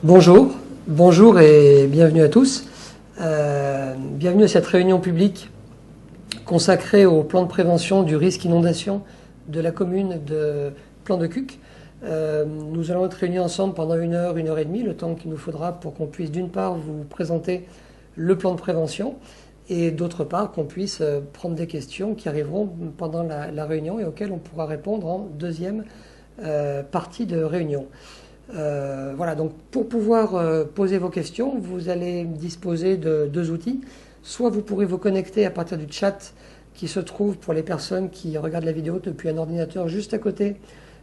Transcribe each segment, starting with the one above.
Bonjour, bonjour et bienvenue à tous. Bienvenue à cette réunion publique consacrée au plan de prévention du risque inondation de la commune de Plan de Cuc. Nous allons être réunis ensemble pendant 1 heure et demie, le temps qu'il nous faudra pour qu'on puisse d'une part vous présenter le plan de prévention et d'autre part qu'on puisse prendre des questions qui arriveront pendant la réunion et auxquelles on pourra répondre en deuxième partie de réunion. Voilà, donc pour pouvoir poser vos questions, vous allez disposer de 2 outils. Soit vous pourrez vous connecter à partir du chat qui se trouve pour les personnes qui regardent la vidéo depuis un ordinateur juste à côté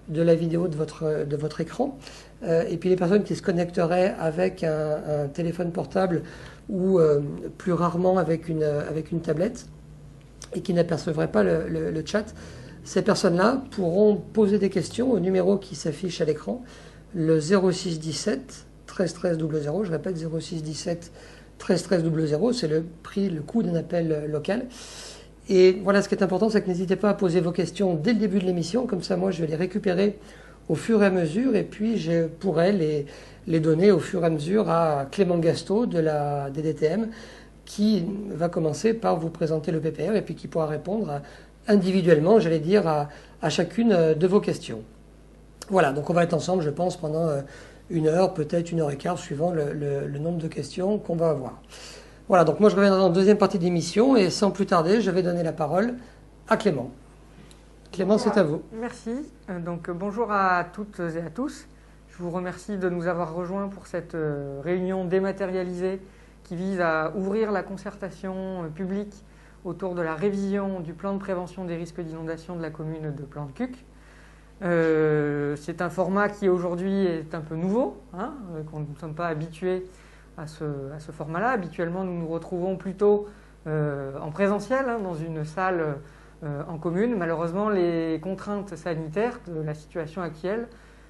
de la vidéo de votre écran. Et puis les personnes qui se connecteraient avec un téléphone portable ou plus rarement avec une tablette et qui n'apercevraient pas le chat, ces personnes-là pourront poser des questions au numéro qui s'affiche à l'écran, le 06 17 13 13 00. Je répète, 06 17 13 13 00, c'est le coût d'un appel local. Et voilà, ce qui est important, c'est que n'hésitez pas à poser vos questions dès le début de l'émission, comme ça moi je vais les récupérer au fur et à mesure, et puis je pourrai les donner au fur et à mesure à Clément Gasto de la DDTM, qui va commencer par vous présenter le PPR, et puis qui pourra répondre individuellement, j'allais dire, à chacune de vos questions. Voilà, donc on va être ensemble, je pense, pendant 1 heure, peut-être 1 heure et quart, suivant le nombre de questions qu'on va avoir. Voilà, donc moi je reviendrai en deuxième partie de l'émission et sans plus tarder, je vais donner la parole à Clément. Clément, c'est à vous. Merci. Donc bonjour à toutes et à tous. Je vous remercie de nous avoir rejoints pour cette réunion dématérialisée qui vise à ouvrir la concertation publique autour de la révision du plan de prévention des risques d'inondation de la commune de Plan de Cuc. C'est un format qui aujourd'hui est un peu nouveau, qu'on ne sommes pas habitués à ce format-là. Habituellement, nous nous retrouvons plutôt en présentiel, dans une salle en commune. Malheureusement, les contraintes sanitaires de la situation actuelle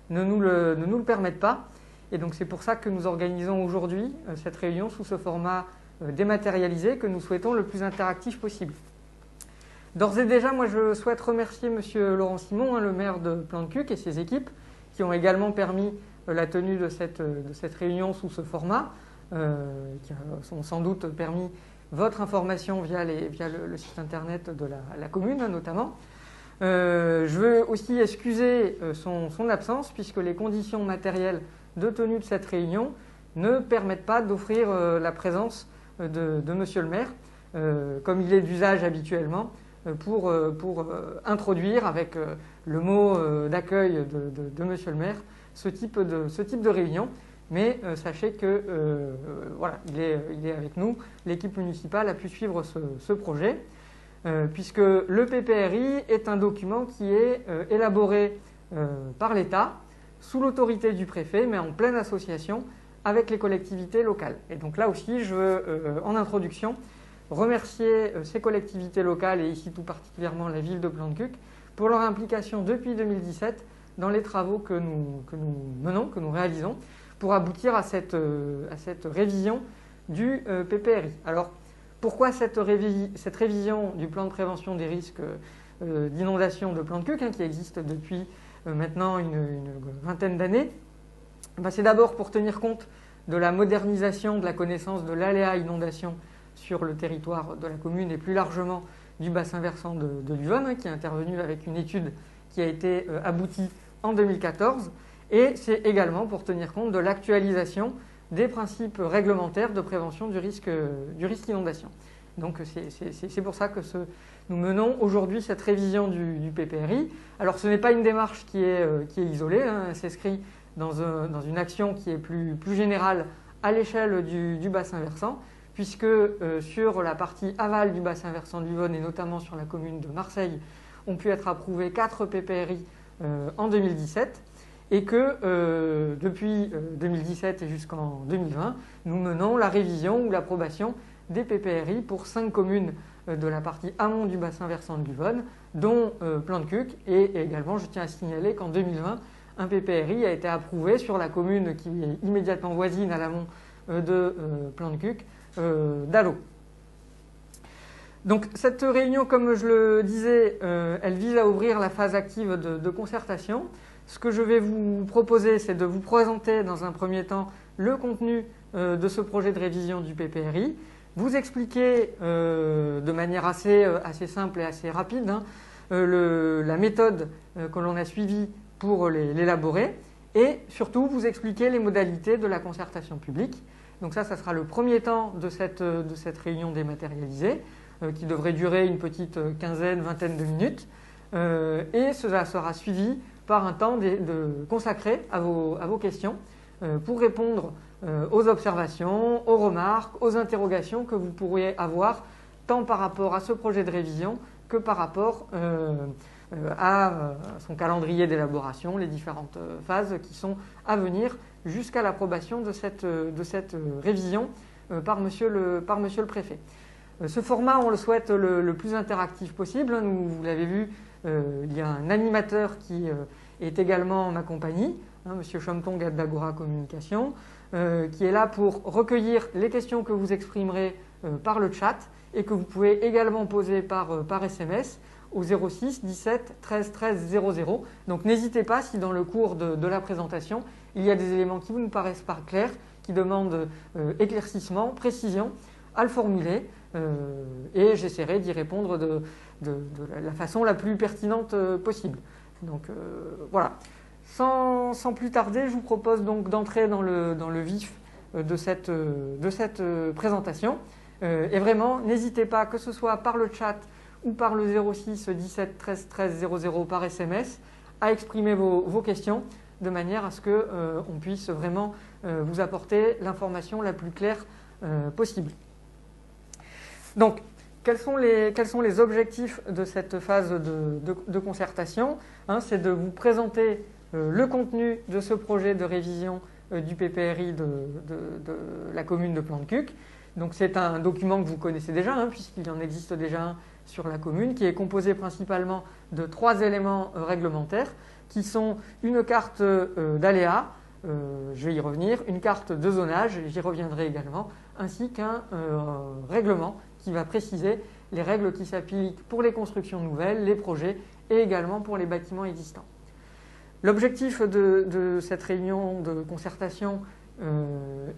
ne nous le permettent pas. Et donc c'est pour ça que nous organisons aujourd'hui cette réunion sous ce format dématérialisé que nous souhaitons le plus interactif possible. D'ores et déjà, moi je souhaite remercier M. Laurent Simon, le maire de Plan de Cuc et ses équipes, qui ont également permis la tenue de cette réunion sous ce format, qui ont sans doute permis votre information via le site internet de la commune notamment. Je veux aussi excuser son absence, puisque les conditions matérielles de tenue de cette réunion ne permettent pas d'offrir la présence de Monsieur le maire, comme il est d'usage habituellement, pour introduire avec le mot d'accueil de Monsieur le maire ce type de réunion. Mais sachez que voilà, il est avec nous. L'équipe municipale a pu suivre ce projet, puisque le PPRI est un document qui est élaboré par l'État, sous l'autorité du préfet, mais en pleine association avec les collectivités locales. Et donc là aussi, je veux, en introduction, remercier ces collectivités locales, et ici tout particulièrement la ville de Plan de Cuc, pour leur implication depuis 2017 dans les travaux que nous menons, que nous réalisons, pour aboutir à cette révision du PPRI. Alors, pourquoi cette révision du plan de prévention des risques d'inondation de Plan de Cuc, qui existe depuis maintenant une vingtaine d'années? C'est d'abord pour tenir compte de la modernisation de la connaissance de l'aléa inondation sur le territoire de la commune et plus largement du bassin versant de l'Yonne, qui est intervenu avec une étude qui a été aboutie en 2014. Et c'est également pour tenir compte de l'actualisation des principes réglementaires de prévention du risque inondation. Donc c'est pour ça que nous menons aujourd'hui cette révision du PPRI. Alors ce n'est pas une démarche qui est isolée, elle s'inscrit dans une action qui est plus générale à l'échelle du bassin versant, puisque sur la partie aval du bassin versant de l'Yonne et notamment sur la commune de Marseille, ont pu être approuvés 4 PPRI en 2017. Et que depuis 2017 et jusqu'en 2020, nous menons la révision ou l'approbation des PPRI pour 5 communes de la partie amont du bassin versant de l'Yonne, dont Plan de Cuc. Et également, je tiens à signaler qu'en 2020, un PPRI a été approuvé sur la commune qui est immédiatement voisine à l'amont de Plan de Cuc, d'Allo. Donc cette réunion, comme je le disais, elle vise à ouvrir la phase active de concertation ce que je vais vous proposer, c'est de vous présenter dans un premier temps le contenu de ce projet de révision du PPRI, vous expliquer de manière assez simple et assez rapide la méthode que l'on a suivie pour l'élaborer et surtout vous expliquer les modalités de la concertation publique. Donc ça sera le premier temps de cette réunion dématérialisée qui devrait durer une petite quinzaine, vingtaine de minutes et cela sera suivi par un temps consacré à vos questions pour répondre aux observations, aux remarques, aux interrogations que vous pourriez avoir tant par rapport à ce projet de révision que par rapport à son calendrier d'élaboration, les différentes phases qui sont à venir jusqu'à l'approbation de cette révision par monsieur le préfet. Ce format, on le souhaite le plus interactif possible. Vous l'avez vu, il y a un animateur qui est également ma compagnie, monsieur Chomtong d'Agora Communication, qui est là pour recueillir les questions que vous exprimerez par le chat et que vous pouvez également poser par SMS au 06 17 13 13 00. Donc n'hésitez pas si dans le cours de la présentation, il y a des éléments qui vous ne paraissent pas clairs, qui demandent éclaircissement, précision, à le formuler et j'essaierai d'y répondre de la façon la plus pertinente possible. Donc voilà. Sans plus tarder, je vous propose donc d'entrer dans le vif de cette présentation. Et vraiment, n'hésitez pas, que ce soit par le chat ou par le 06 17 13 13 00 par SMS, à exprimer vos questions de manière à ce qu'on puisse vraiment vous apporter l'information la plus claire possible. Donc, quels sont les objectifs de cette phase de concertation? C'est de vous présenter le contenu de ce projet de révision du PPRI de la commune de Plantecuq. Donc c'est un document que vous connaissez déjà, puisqu'il en existe déjà un sur la commune, qui est composé principalement de 3 éléments réglementaires, qui sont une carte d'aléas, je vais y revenir, une carte de zonage, j'y reviendrai également, ainsi qu'un règlement qui va préciser les règles qui s'appliquent pour les constructions nouvelles, les projets et également pour les bâtiments existants. L'objectif de cette réunion de concertation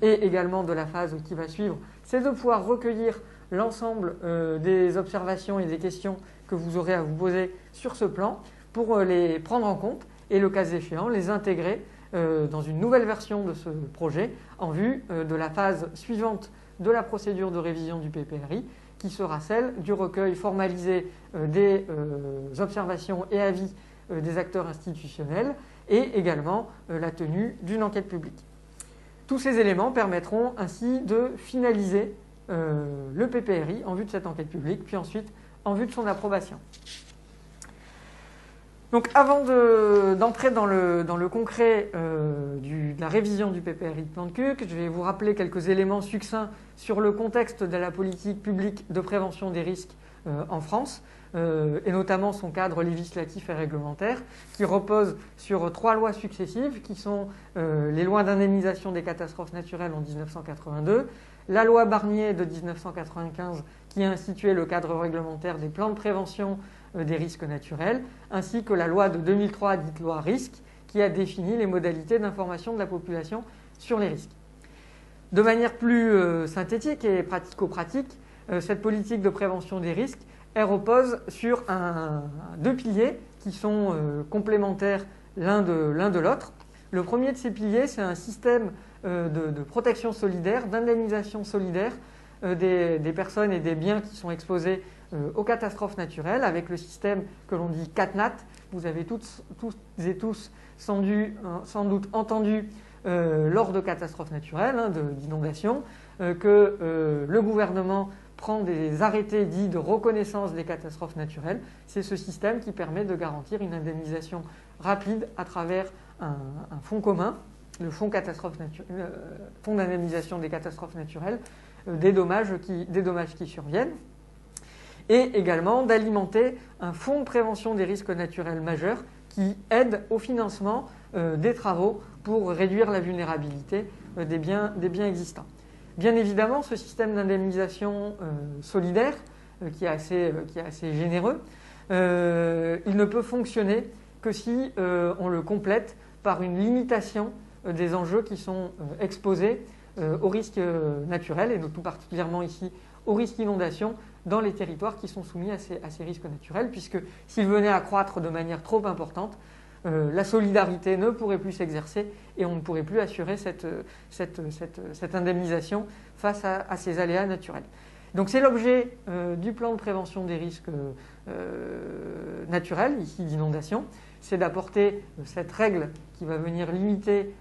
et également de la phase qui va suivre, c'est de pouvoir recueillir l'ensemble des observations et des questions que vous aurez à vous poser sur ce plan pour les prendre en compte et le cas échéant les intégrer dans une nouvelle version de ce projet en vue de la phase suivante de la procédure de révision du PPRI qui sera celle du recueil formalisé des observations et avis des acteurs institutionnels et également la tenue d'une enquête publique. Tous ces éléments permettront ainsi de finaliser le PPRI en vue de cette enquête publique, puis ensuite en vue de son approbation. Donc avant d'entrer dans le concret de la révision du PPRI de Plantecuq, je vais vous rappeler quelques éléments succincts sur le contexte de la politique publique de prévention des risques en France, et notamment son cadre législatif et réglementaire, qui repose sur 3 lois successives, qui sont les lois d'indemnisation des catastrophes naturelles en 1982, la loi Barnier de 1995, qui a institué le cadre réglementaire des plans de prévention des risques naturels, ainsi que la loi de 2003, dite loi risque, qui a défini les modalités d'information de la population sur les risques. De manière plus synthétique et pratico-pratique, cette politique de prévention des risques, elle repose sur 2 piliers qui sont complémentaires l'un de l'autre. Le premier de ces piliers, c'est un système de protection solidaire, d'indemnisation solidaire des personnes et des biens qui sont exposés aux catastrophes naturelles, avec le système que l'on dit CatNat. Vous avez toutes et tous sans doute entendu lors de catastrophes naturelles, d'inondations, que le gouvernement prend des arrêtés dits de reconnaissance des catastrophes naturelles. C'est ce système qui permet de garantir une indemnisation rapide à travers un fonds commun, le fonds d'indemnisation des catastrophes naturelles, des dommages qui surviennent, et également d'alimenter un fonds de prévention des risques naturels majeurs qui aide au financement des travaux pour réduire la vulnérabilité des biens existants. Bien évidemment, ce système d'indemnisation solidaire, qui est assez généreux, il ne peut fonctionner que si on le complète par une limitation des enjeux qui sont exposés aux risques naturels, et tout particulièrement ici aux risques d'inondation dans les territoires qui sont soumis à ces risques naturels, puisque s'ils venaient à croître de manière trop importante, la solidarité ne pourrait plus s'exercer et on ne pourrait plus assurer cette indemnisation face à ces aléas naturels. Donc c'est l'objet du plan de prévention des risques naturels, ici d'inondation, c'est d'apporter cette règle qui va venir limiter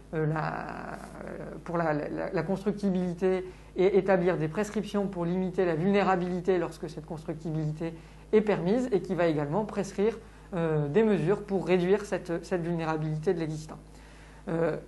pour la constructibilité et établir des prescriptions pour limiter la vulnérabilité lorsque cette constructibilité est permise, et qui va également prescrire des mesures pour réduire cette vulnérabilité de l'existant.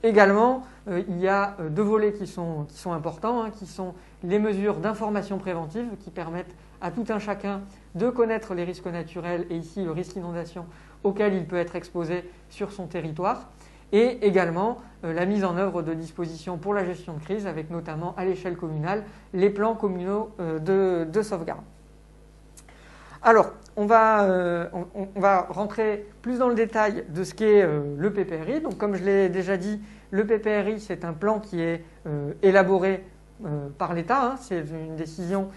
Également, il y a deux volets qui sont importants, qui sont les mesures d'information préventive qui permettent à tout un chacun de connaître les risques naturels, et ici le risque d'inondation auquel il peut être exposé sur son territoire, et également la mise en œuvre de dispositions pour la gestion de crise, avec notamment à l'échelle communale les plans communaux de sauvegarde. Alors, on va rentrer plus dans le détail de ce qu'est le PPRI. Donc, comme je l'ai déjà dit, le PPRI, c'est un plan qui est élaboré par l'État. C'est une décision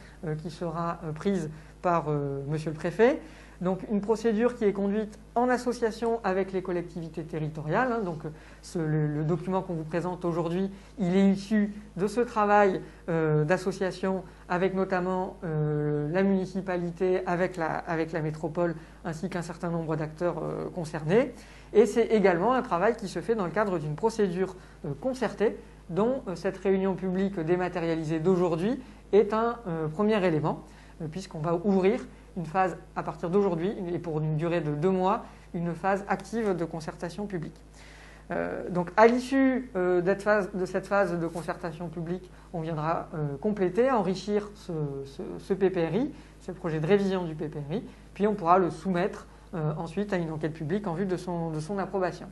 qui sera prise par Monsieur le Préfet. Donc, une procédure qui est conduite en association avec les collectivités territoriales. Donc, le document qu'on vous présente aujourd'hui, il est issu de ce travail d'association avec notamment la municipalité, avec la métropole, ainsi qu'un certain nombre d'acteurs concernés. Et c'est également un travail qui se fait dans le cadre d'une procédure concertée, dont cette réunion publique dématérialisée d'aujourd'hui est un premier élément, puisqu'on va ouvrir une phase à partir d'aujourd'hui, et pour une durée de 2 mois, une phase active de concertation publique. Donc à l'issue de cette phase de concertation publique, on viendra compléter, enrichir ce PPRI, ce projet de révision du PPRI, puis on pourra le soumettre ensuite à une enquête publique en vue de son approbation.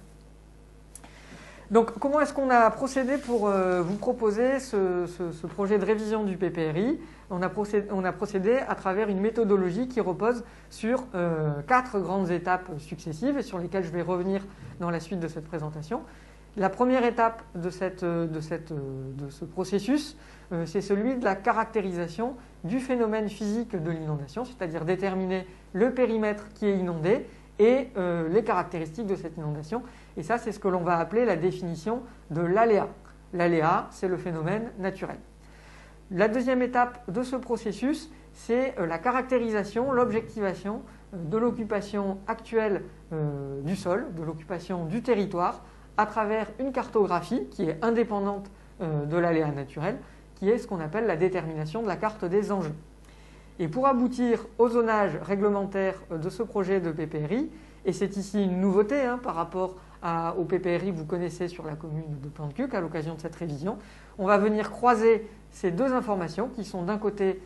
Donc comment est-ce qu'on a procédé pour vous proposer ce projet de révision du PPRI ? On a procédé à travers une méthodologie qui repose sur 4 grandes étapes successives, et sur lesquelles je vais revenir dans la suite de cette présentation. La première étape de ce processus, c'est celui de la caractérisation du phénomène physique de l'inondation, c'est-à-dire déterminer le périmètre qui est inondé et les caractéristiques de cette inondation. Et ça, c'est ce que l'on va appeler la définition de l'aléa. L'aléa, c'est le phénomène naturel. La deuxième étape de ce processus, c'est la caractérisation, l'objectivation de l'occupation actuelle du sol, de l'occupation du territoire, à travers une cartographie qui est indépendante de l'aléa naturel, qui est ce qu'on appelle la détermination de la carte des enjeux. Et pour aboutir au zonage réglementaire de ce projet de PPRI, et c'est ici une nouveauté par rapport au PPRI que vous connaissez sur la commune de Plantecuq à l'occasion de cette révision, on va venir croiser ces 2 informations qui sont d'un côté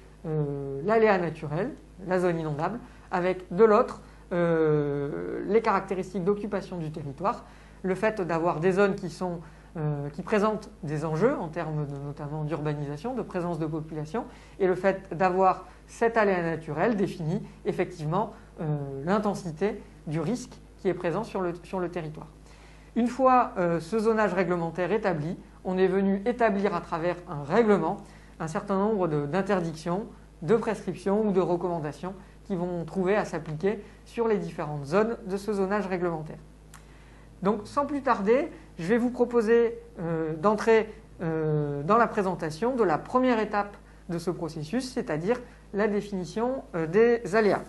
l'aléa naturel, la zone inondable, avec de l'autre les caractéristiques d'occupation du territoire, le fait d'avoir des zones qui présentent des enjeux en termes notamment d'urbanisation, de présence de population, et le fait d'avoir cet aléa naturel définit effectivement l'intensité du risque qui est présent sur le territoire. Une fois ce zonage réglementaire établi, on est venu établir à travers un règlement un certain nombre d'interdictions, de prescriptions ou de recommandations qui vont trouver à s'appliquer sur les différentes zones de ce zonage réglementaire. Donc sans plus tarder, je vais vous proposer d'entrer dans la présentation de la première étape de ce processus, c'est-à-dire la définition des aléas.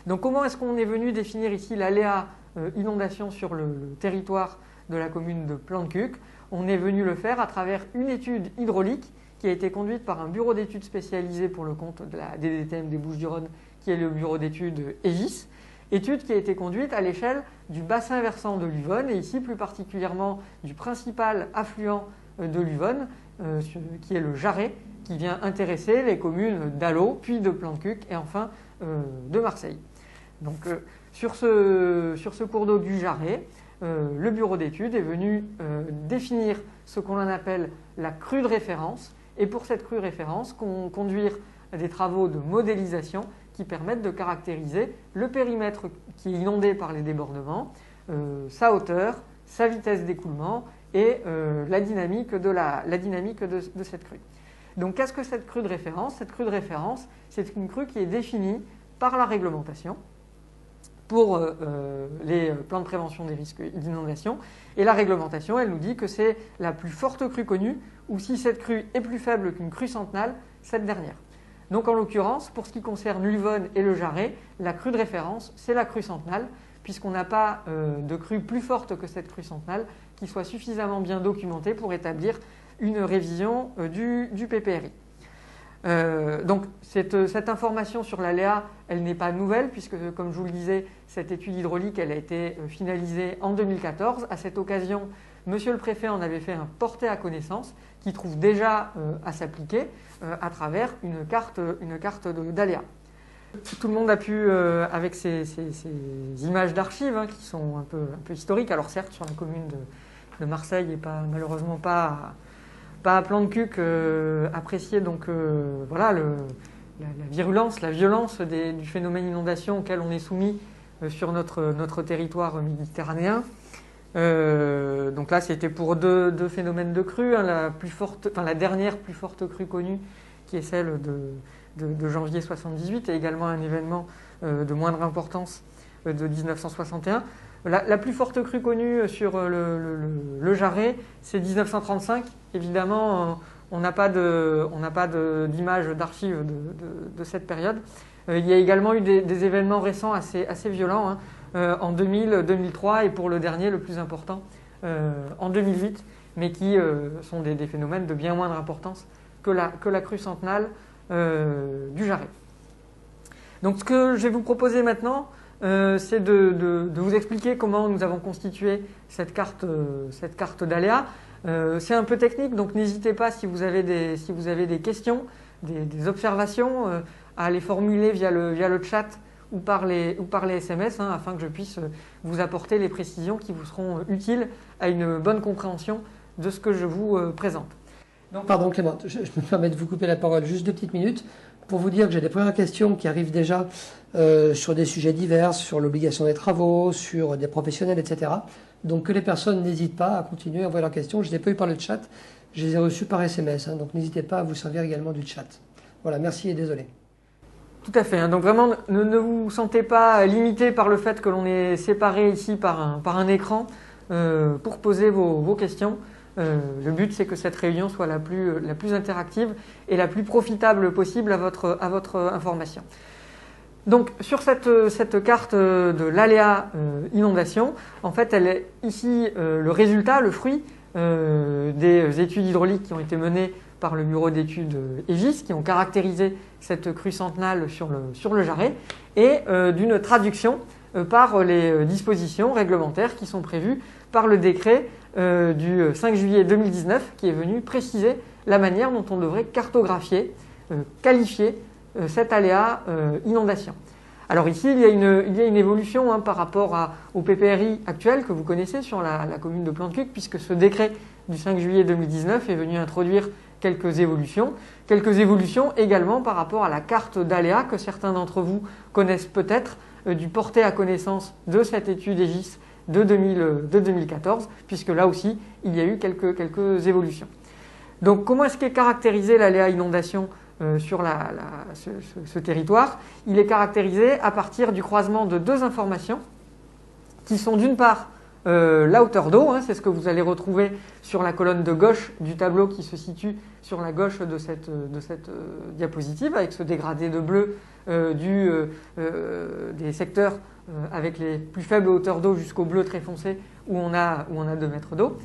Donc comment est-ce qu'on est venu définir ici l'aléa inondation sur le territoire de la commune de Plantecuq? On est venu le faire à travers une étude hydraulique qui a été conduite par un bureau d'études spécialisé pour le compte de la DDTM des Bouches-du-Rhône, qui est le bureau d'études EGIS. Étude qui a été conduite à l'échelle du bassin versant de l'Yvonne, et ici plus particulièrement du principal affluent de l'Yvonne, qui est le Jarret, qui vient intéresser les communes d'Allauch, puis de Plantecuq et enfin de Marseille. Donc sur ce cours d'eau du Jarret, le bureau d'études est venu définir ce qu'on appelle la crue de référence, et pour cette crue de référence, conduire des travaux de modélisation qui permettent de caractériser le périmètre qui est inondé par les débordements, sa hauteur, sa vitesse d'écoulement et la dynamique de cette crue. Donc qu'est-ce que cette crue de référence? Cette crue de référence, c'est une crue qui est définie par la réglementation pour les plans de prévention des risques d'inondation. Et la réglementation, elle nous dit que c'est la plus forte crue connue, ou si cette crue est plus faible qu'une crue centenale, cette dernière. Donc en l'occurrence, pour ce qui concerne l'Ulvonne et le Jarret, la crue de référence, c'est la crue centenale, puisqu'on n'a pas de crue plus forte que cette crue centenale qui soit suffisamment bien documentée pour établir une révision du PPRI. Donc cette information sur l'aléa, elle n'est pas nouvelle puisque, comme je vous le disais, cette étude hydraulique, elle a été finalisée en 2014. À cette occasion, Monsieur le Préfet en avait fait un porté à connaissance qui trouve déjà à s'appliquer à travers une carte d'aléa. Tout le monde a pu, avec ces images d'archives qui sont un peu historiques, alors certes sur la commune de Marseille et malheureusement pas à plan de cuc, apprécier donc voilà la virulence, la violence du phénomène inondation auquel on est soumis sur notre territoire méditerranéen. Donc là, c'était pour deux phénomènes de crue, la dernière plus forte crue connue, qui est celle de janvier 78, et également un événement de moindre importance de 1961. La plus forte crue connue sur le Jarret, c'est 1935. Évidemment, on n'a pas d'image d'archives de cette période. Il y a également eu des événements récents assez violents, en 2000, 2003 et pour le dernier, le plus important, en 2008, mais qui sont des phénomènes de bien moindre importance que la crue centenale du Jarret. Donc ce que je vais vous proposer maintenant, c'est de vous expliquer comment nous avons constitué cette carte d'aléa. C'est un peu technique, donc n'hésitez pas si vous avez des questions, des observations, à les formuler via le chat ou par les SMS, afin que je puisse vous apporter les précisions qui vous seront utiles à une bonne compréhension de ce que je vous présente. Donc, pardon Clément, je me permets de vous couper la parole juste 2 petites minutes pour vous dire que j'ai des premières questions qui arrivent déjà sur des sujets divers, sur l'obligation des travaux, sur des professionnels, etc. Donc que les personnes n'hésitent pas à continuer à envoyer leurs questions. Je ne les ai pas eu par le chat, je les ai reçues par SMS, donc n'hésitez pas à vous servir également du chat. Voilà, merci et désolé. Tout à fait, donc vraiment ne vous sentez pas limité par le fait que l'on est séparé ici par un écran pour poser vos questions. Le but, c'est que cette réunion soit la plus interactive et la plus profitable possible à votre information. Donc sur cette carte de l'aléa inondation, en fait, elle est ici le résultat, le fruit des études hydrauliques qui ont été menées par le bureau d'études EGIS, qui ont caractérisé cette crue centenale sur le Jarret, et d'une traduction par les dispositions réglementaires qui sont prévues par le décret du 5 juillet 2019, qui est venu préciser la manière dont on devrait cartographier, qualifier cet aléa inondation. Alors ici, il y a une évolution par rapport au PPRI actuel que vous connaissez sur la commune de Plan-de-Cuc, puisque ce décret du 5 juillet 2019 est venu introduire quelques évolutions également par rapport à la carte d'aléa que certains d'entre vous connaissent peut-être, du porté à connaissance de cette étude EGIS de 2014, puisque là aussi, il y a eu quelques évolutions. Donc, comment est-ce qu'est caractérisé l'aléa inondation sur ce territoire? Il est caractérisé à partir du croisement de 2 informations qui sont d'une part la hauteur d'eau, c'est ce que vous allez retrouver sur la colonne de gauche du tableau qui se situe sur la gauche de cette diapositive, avec ce dégradé de bleu des secteurs avec les plus faibles hauteurs d'eau jusqu'au bleu très foncé où on a 2 mètres d'eau.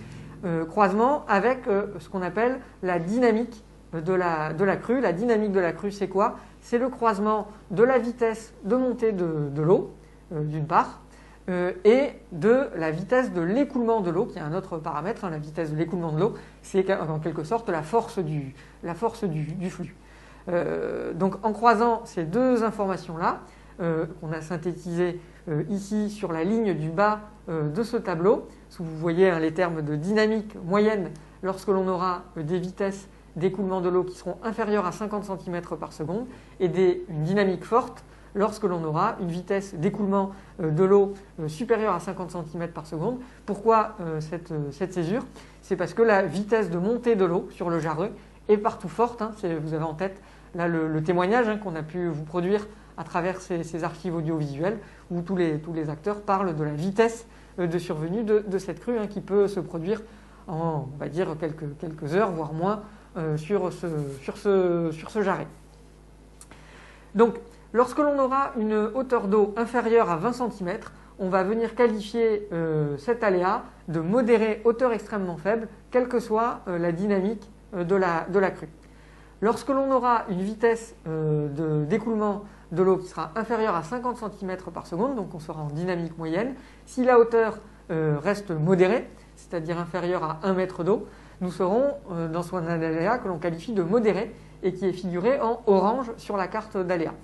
Croisement avec ce qu'on appelle la dynamique de la crue. La dynamique de la crue, c'est quoi? C'est le croisement de la vitesse de montée de l'eau, d'une part, et de la vitesse de l'écoulement de l'eau, qui est un autre paramètre. La vitesse de l'écoulement de l'eau, c'est en quelque sorte la force du flux. Donc en croisant ces 2 informations-là, qu'on a synthétisées ici sur la ligne du bas de ce tableau, où vous voyez les termes de dynamique moyenne lorsque l'on aura des vitesses d'écoulement de l'eau qui seront inférieures à 50 cm par seconde, et une dynamique forte lorsque l'on aura une vitesse d'écoulement de l'eau supérieure à 50 cm par seconde. Pourquoi cette césure? C'est parce que la vitesse de montée de l'eau sur le Jarret est partout forte. Vous avez en tête là le témoignage qu'on a pu vous produire à travers ces archives audiovisuelles où tous les acteurs parlent de la vitesse de survenue de cette crue qui peut se produire en, on va dire, quelques heures, voire moins, sur ce Jarret. Donc, lorsque l'on aura une hauteur d'eau inférieure à 20 cm, on va venir qualifier cet aléa de modéré hauteur extrêmement faible, quelle que soit la dynamique de la crue. Lorsque l'on aura une vitesse d'écoulement de l'eau qui sera inférieure à 50 cm par seconde, donc on sera en dynamique moyenne, si la hauteur reste modérée, c'est-à-dire inférieure à 1 mètre d'eau, nous serons dans son aléa que l'on qualifie de modéré et qui est figuré en orange sur la carte d'aléa.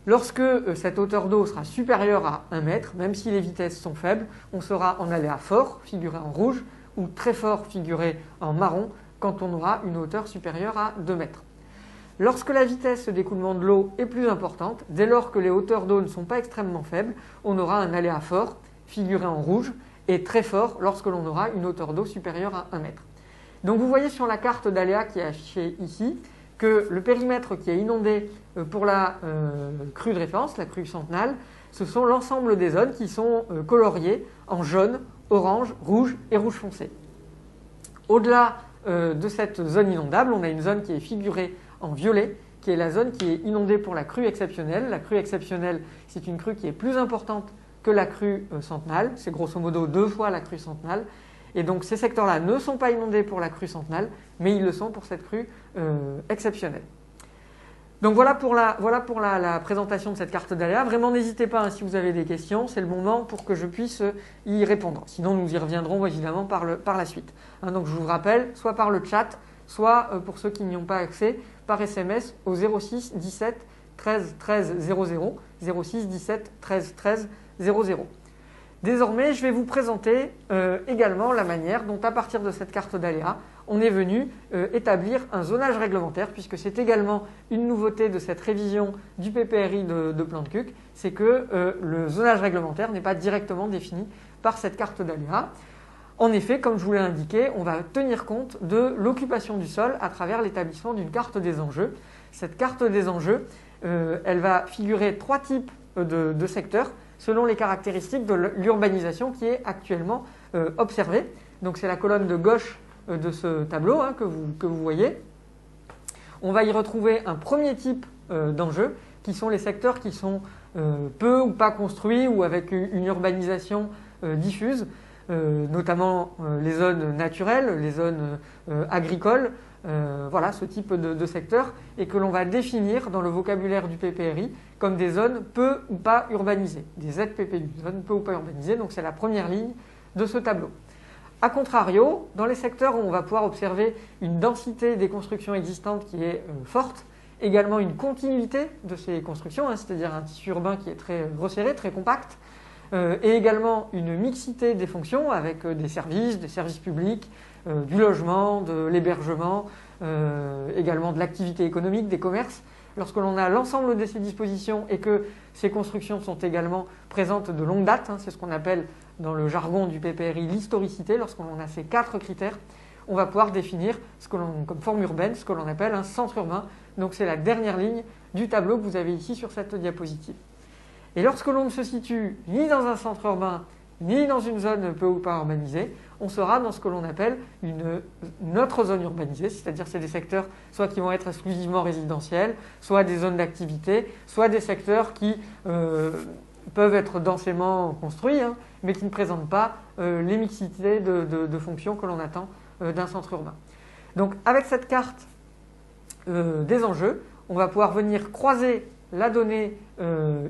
Lorsque cette hauteur d'eau sera supérieure à 1 mètre, même si les vitesses sont faibles, on sera en aléa fort, figuré en rouge, ou très fort, figuré en marron, quand on aura une hauteur supérieure à 2 mètres. Lorsque la vitesse d'écoulement de l'eau est plus importante, dès lors que les hauteurs d'eau ne sont pas extrêmement faibles, on aura un aléa fort, figuré en rouge, et très fort lorsque l'on aura une hauteur d'eau supérieure à 1 mètre. Donc vous voyez sur la carte d'aléa qui est affichée ici que le périmètre qui est inondé pour la crue de référence, la crue centenale, ce sont l'ensemble des zones qui sont coloriées en jaune, orange, rouge et rouge foncé. Au-delà de cette zone inondable, on a une zone qui est figurée en violet, qui est la zone qui est inondée pour la crue exceptionnelle. La crue exceptionnelle, c'est une crue qui est plus importante que la crue centenale, c'est grosso modo 2 fois la crue centenale. Et donc ces secteurs-là ne sont pas inondés pour la crue centenale, mais ils le sont pour cette crue exceptionnelle. Donc voilà pour la présentation de cette carte d'aléa. Vraiment n'hésitez pas si vous avez des questions, c'est le moment pour que je puisse y répondre. Sinon nous y reviendrons évidemment par la suite. Donc je vous rappelle, soit par le chat, soit pour ceux qui n'y ont pas accès, par SMS au 06 17 13 13 00, 06 17 13 13 00. Désormais, je vais vous présenter également la manière dont, à partir de cette carte d'aléa, on est venu établir un zonage réglementaire, puisque c'est également une nouveauté de cette révision du PPRI de Plantcuq, c'est que le zonage réglementaire n'est pas directement défini par cette carte d'aléa. En effet, comme je vous l'ai indiqué, on va tenir compte de l'occupation du sol à travers l'établissement d'une carte des enjeux. Cette carte des enjeux, elle va figurer 3 types de secteurs, selon les caractéristiques de l'urbanisation qui est actuellement observée. Donc c'est la colonne de gauche de ce tableau que vous voyez. On va y retrouver un premier type d'enjeux qui sont les secteurs qui sont peu ou pas construits ou avec une urbanisation diffuse, notamment les zones naturelles, les zones agricoles, voilà ce type de secteur, et que l'on va définir dans le vocabulaire du PPRI comme des zones peu ou pas urbanisées, des ZPPU, zones peu ou pas urbanisées, donc c'est la première ligne de ce tableau. A contrario, dans les secteurs où on va pouvoir observer une densité des constructions existantes qui est forte, également une continuité de ces constructions, c'est-à-dire un tissu urbain qui est très resserré, très compact, et également une mixité des fonctions avec des services publics, du logement, de l'hébergement, également de l'activité économique, des commerces. Lorsque l'on a l'ensemble de ces dispositions et que ces constructions sont également présentes de longue date, c'est ce qu'on appelle dans le jargon du PPRI l'historicité, lorsqu'on a ces 4 critères, on va pouvoir définir comme forme urbaine ce que l'on appelle un centre urbain. Donc c'est la dernière ligne du tableau que vous avez ici sur cette diapositive. Et lorsque l'on ne se situe ni dans un centre urbain, ni dans une zone peu ou pas urbanisée, on sera dans ce que l'on appelle une autre zone urbanisée, c'est-à-dire c'est des secteurs soit qui vont être exclusivement résidentiels, soit des zones d'activité, soit des secteurs qui peuvent être densément construits, mais qui ne présentent pas les mixités de fonctions que l'on attend d'un centre urbain. Donc avec cette carte des enjeux, on va pouvoir venir croiser la donnée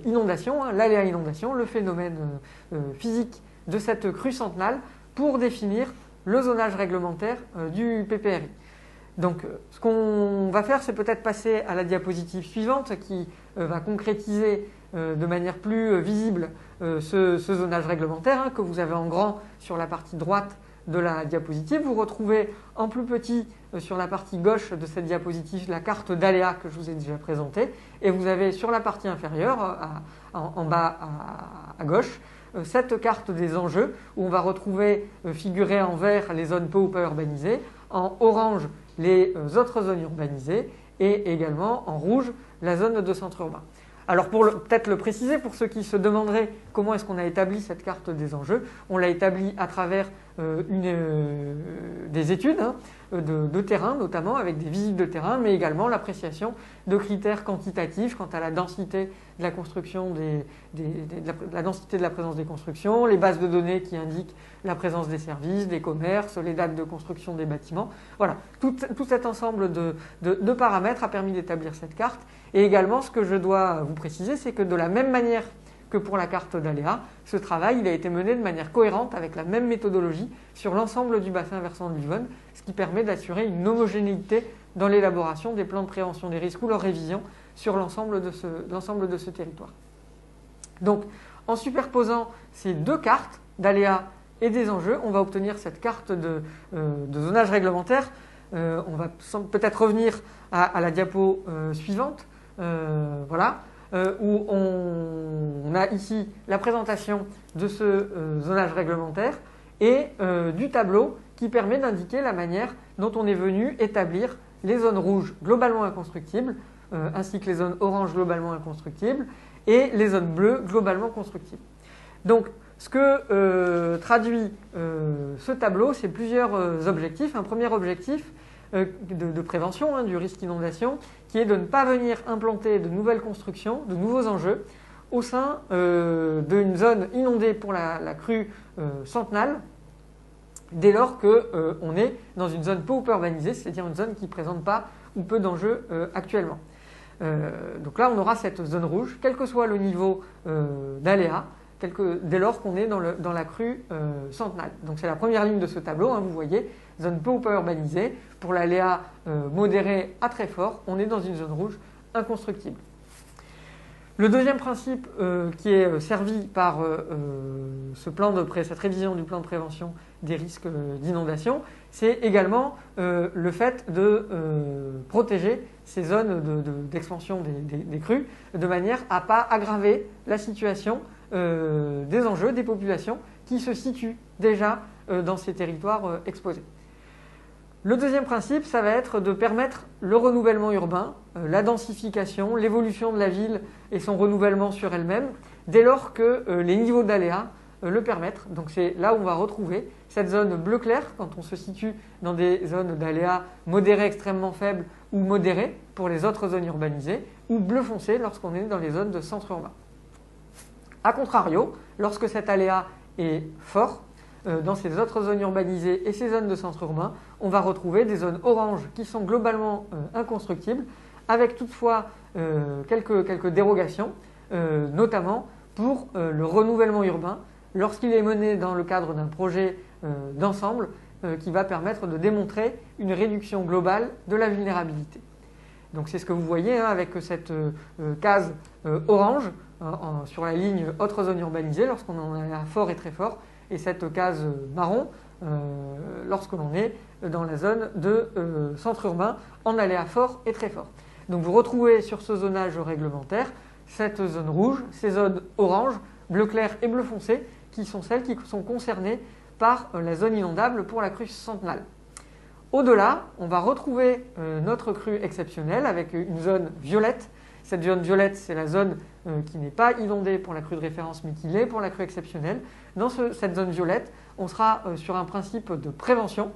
inondation, l'aléa inondation, le phénomène physique de cette crue centenale pour définir le zonage réglementaire du PPRI. Donc ce qu'on va faire, c'est peut-être passer à la diapositive suivante qui va concrétiser de manière plus visible ce zonage réglementaire que vous avez en grand sur la partie droite de la diapositive. Vous retrouvez en plus petit sur la partie gauche de cette diapositive la carte d'aléas que je vous ai déjà présentée. Et vous avez sur la partie inférieure, en bas à gauche, cette carte des enjeux où on va retrouver figurées en vert les zones peu ou pas urbanisées, en orange les autres zones urbanisées et également en rouge la zone de centre urbain. Alors pour peut-être le préciser, pour ceux qui se demanderaient comment est-ce qu'on a établi cette carte des enjeux, on l'a établie à travers des études de terrain notamment, avec des visites de terrain, mais également l'appréciation de critères quantitatifs quant à la densité de la construction, la densité de la présence des constructions, les bases de données qui indiquent la présence des services, des commerces, les dates de construction des bâtiments. Voilà, tout cet ensemble de paramètres a permis d'établir cette carte. Et également, ce que je dois vous préciser, c'est que de la même manière que pour la carte d'aléas, ce travail il a été mené de manière cohérente avec la même méthodologie sur l'ensemble du bassin versant de l'Yonne, ce qui permet d'assurer une homogénéité dans l'élaboration des plans de prévention des risques ou leur révision sur l'ensemble de ce territoire. Donc, en superposant ces deux cartes d'aléas et des enjeux, on va obtenir cette carte de zonage réglementaire. On va peut-être revenir à la diapo suivante. Voilà. Où on a ici la présentation de ce zonage réglementaire et du tableau qui permet d'indiquer la manière dont on est venu établir les zones rouges globalement inconstructibles, ainsi que les zones oranges globalement inconstructibles et les zones bleues globalement constructibles. Donc, ce que traduit ce tableau, c'est plusieurs objectifs. Un premier objectif de prévention du risque inondation, qui est de ne pas venir implanter de nouvelles constructions, de nouveaux enjeux, au sein d'une zone inondée pour la crue centenale, dès lors qu'on est dans une zone peu ou peu urbanisée, c'est-à-dire une zone qui ne présente pas ou peu d'enjeux actuellement. Donc là, on aura cette zone rouge, quel que soit le niveau d'aléa, dès lors qu'on est dans la crue centenale. Donc c'est la première ligne de ce tableau, vous voyez, zone peu ou pas urbanisée. Pour l'aléa modéré à très fort, on est dans une zone rouge inconstructible. Le deuxième principe qui est servi par cette révision du plan de prévention des risques d'inondation, c'est également le fait de protéger ces zones d'expansion des crues de manière à ne pas aggraver la situation des enjeux des populations qui se situent déjà dans ces territoires exposés. Le deuxième principe, ça va être de permettre le renouvellement urbain, la densification, l'évolution de la ville et son renouvellement sur elle-même, dès lors que les niveaux d'aléas le permettent. Donc c'est là où on va retrouver cette zone bleu clair quand on se situe dans des zones d'aléas modérés extrêmement faibles ou modérés pour les autres zones urbanisées, ou bleu foncé lorsqu'on est dans les zones de centre urbain. A contrario, lorsque cet aléa est fort, dans ces autres zones urbanisées et ces zones de centre urbain, on va retrouver des zones oranges qui sont globalement inconstructibles, avec toutefois quelques dérogations, notamment pour le renouvellement urbain, lorsqu'il est mené dans le cadre d'un projet d'ensemble qui va permettre de démontrer une réduction globale de la vulnérabilité. Donc c'est ce que vous voyez avec cette case orange sur la ligne autres zones urbanisées lorsqu'on en a un fort et très fort, et cette case marron lorsque l'on est dans la zone de centre urbain en aléa fort et très fort. Donc vous retrouvez sur ce zonage réglementaire cette zone rouge, ces zones orange, bleu clair et bleu foncé qui sont celles qui sont concernées par la zone inondable pour la crue centenale. Au-delà, on va retrouver notre crue exceptionnelle avec une zone violette. Cette zone violette, c'est la zone qui n'est pas inondée pour la crue de référence, mais qui l'est pour la crue exceptionnelle. Dans cette zone violette, on sera sur un principe de prévention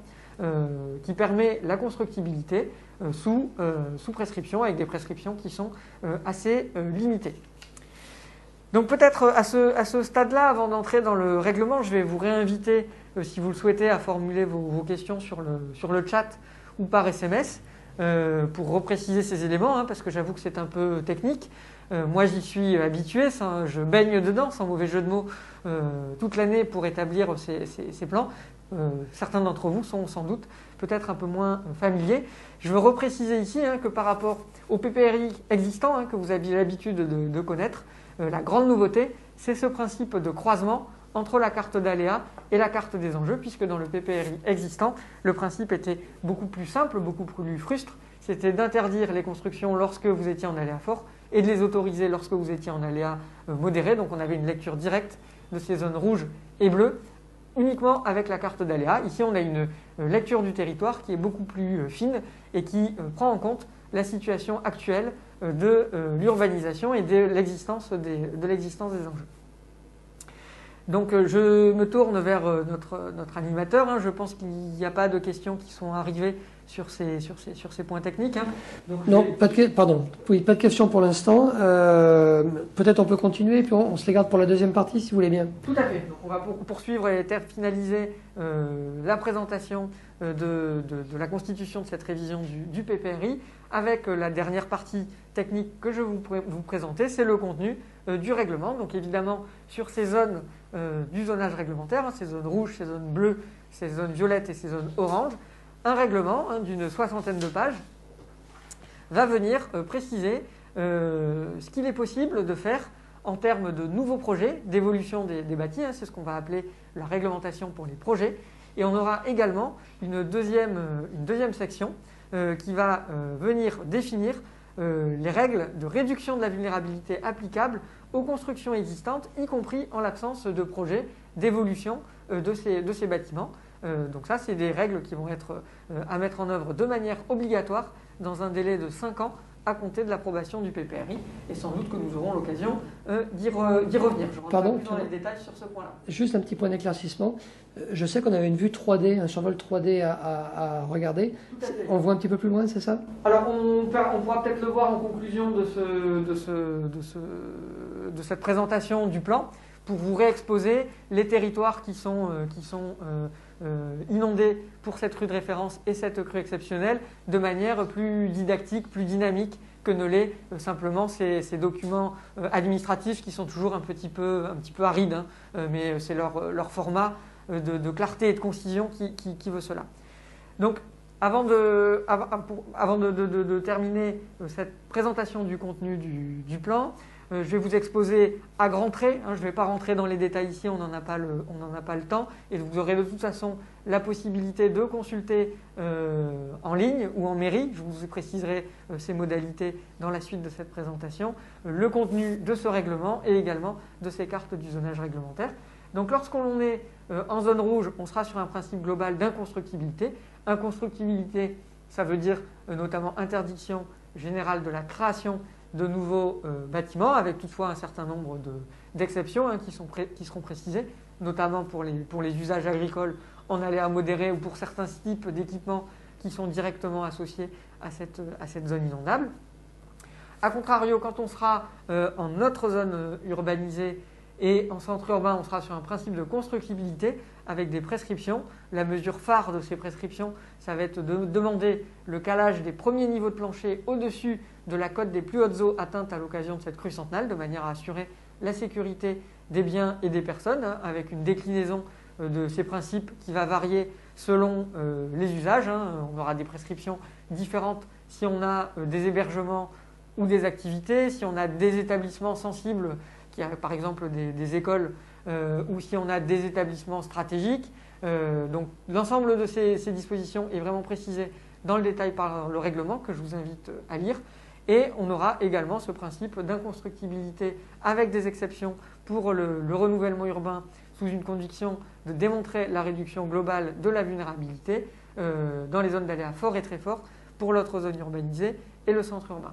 qui permet la constructibilité sous prescription, avec des prescriptions qui sont assez limitées. Donc peut-être à ce stade-là, avant d'entrer dans le règlement, je vais vous réinviter, si vous le souhaitez, à formuler vos questions sur le chat ou par SMS. Pour repréciser ces éléments, parce que j'avoue que c'est un peu technique. Moi, j'y suis habitué, je baigne dedans, sans mauvais jeu de mots, toute l'année pour établir ces plans. Certains d'entre vous sont sans doute peut-être un peu moins familiers. Je veux repréciser ici que par rapport au PPRI existant, que vous avez l'habitude de connaître, la grande nouveauté, c'est ce principe de croisement entre la carte d'aléas et la carte des enjeux, puisque dans le PPRI existant, le principe était beaucoup plus simple, beaucoup plus frustre. C'était d'interdire les constructions lorsque vous étiez en aléa fort et de les autoriser lorsque vous étiez en aléa modéré. Donc on avait une lecture directe de ces zones rouges et bleues, uniquement avec la carte d'aléa. Ici, on a une lecture du territoire qui est beaucoup plus fine et qui prend en compte la situation actuelle de l'urbanisation et de l'existence des enjeux. Donc je me tourne vers notre animateur. Je pense qu'il n'y a pas de questions qui sont arrivées sur ces points techniques. Donc, non, pas de questions pour l'instant. Peut-être on peut continuer, puis on se les garde pour la deuxième partie, si vous voulez bien. Tout à fait. Donc, on va poursuivre et finaliser la présentation de la constitution de cette révision du PPRI avec la dernière partie technique que je vais vous présenter, c'est le contenu du règlement. Donc évidemment, sur ces zones du zonage réglementaire, ces zones rouges, ces zones bleues, ces zones violettes et ces zones oranges, un règlement d'une 60aine de pages va venir préciser ce qu'il est possible de faire en termes de nouveaux projets, d'évolution des bâtis. C'est ce qu'on va appeler la réglementation pour les projets. Et on aura également une deuxième section qui va venir définir les règles de réduction de la vulnérabilité applicables aux constructions existantes, y compris en l'absence de projets d'évolution de ces bâtiments. Donc ça, c'est des règles qui vont être à mettre en œuvre de manière obligatoire dans un délai de 5 ans à compter de l'approbation du PPRI, et sans doute que nous aurons l'occasion d'y revenir. Je rentre plus dans les détails sur ce point-là. Juste un petit point d'éclaircissement. Je sais qu'on avait une vue 3D, un survol 3D à regarder. On voit un petit peu plus loin, c'est ça? Alors on pourra peut-être le voir en conclusion de cette présentation du plan, pour vous réexposer les territoires qui sont inondés pour cette crue de référence et cette crue exceptionnelle de manière plus didactique, plus dynamique que ne l'est simplement ces documents administratifs qui sont toujours un petit peu arides, mais c'est leur format de clarté et de concision qui veut cela. Donc avant de terminer cette présentation du contenu du plan, je vais vous exposer à grands traits. Je ne vais pas rentrer dans les détails ici, on n'en a pas le temps. Et vous aurez de toute façon la possibilité de consulter en ligne ou en mairie. Je vous préciserai ces modalités dans la suite de cette présentation. Le contenu de ce règlement et également de ces cartes du zonage réglementaire. Donc lorsqu'on est en zone rouge, on sera sur un principe global d'inconstructibilité. Inconstructibilité, ça veut dire notamment interdiction générale de la création de nouveaux bâtiments, avec toutefois un certain nombre d'exceptions qui seront précisées, notamment pour les usages agricoles en aléa modéré ou pour certains types d'équipements qui sont directement associés à cette zone inondable. A contrario, quand on sera en autre zone urbanisée et en centre urbain, on sera sur un principe de constructibilité avec des prescriptions. La mesure phare de ces prescriptions, ça va être de demander le calage des premiers niveaux de plancher au-dessus de la cote des plus hautes eaux atteintes à l'occasion de cette crue centenale, de manière à assurer la sécurité des biens et des personnes, avec une déclinaison de ces principes qui va varier selon les usages. On aura des prescriptions différentes si on a des hébergements ou des activités, si on a des établissements sensibles, qui a par exemple des écoles, ou si on a des établissements stratégiques. Donc l'ensemble de ces dispositions est vraiment précisé dans le détail par le règlement que je vous invite à lire. Et on aura également ce principe d'inconstructibilité avec des exceptions pour le renouvellement urbain sous une condition de démontrer la réduction globale de la vulnérabilité dans les zones d'aléa fort et très fort pour l'autre zone urbanisée et le centre urbain.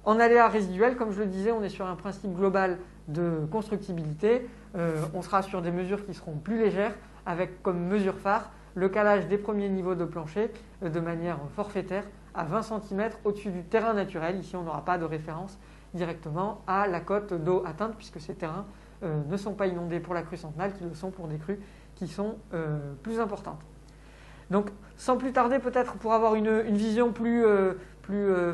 En aléa résiduel, comme je le disais, on est sur un principe global de constructibilité. On sera sur des mesures qui seront plus légères avec comme mesure phare le calage des premiers niveaux de plancher de manière forfaitaire à 20 cm au-dessus du terrain naturel. Ici, on n'aura pas de référence directement à la cote d'eau atteinte puisque ces terrains ne sont pas inondés pour la crue centenale, qu'ils le sont pour des crues qui sont plus importantes. Donc, sans plus tarder, peut-être pour avoir une vision plus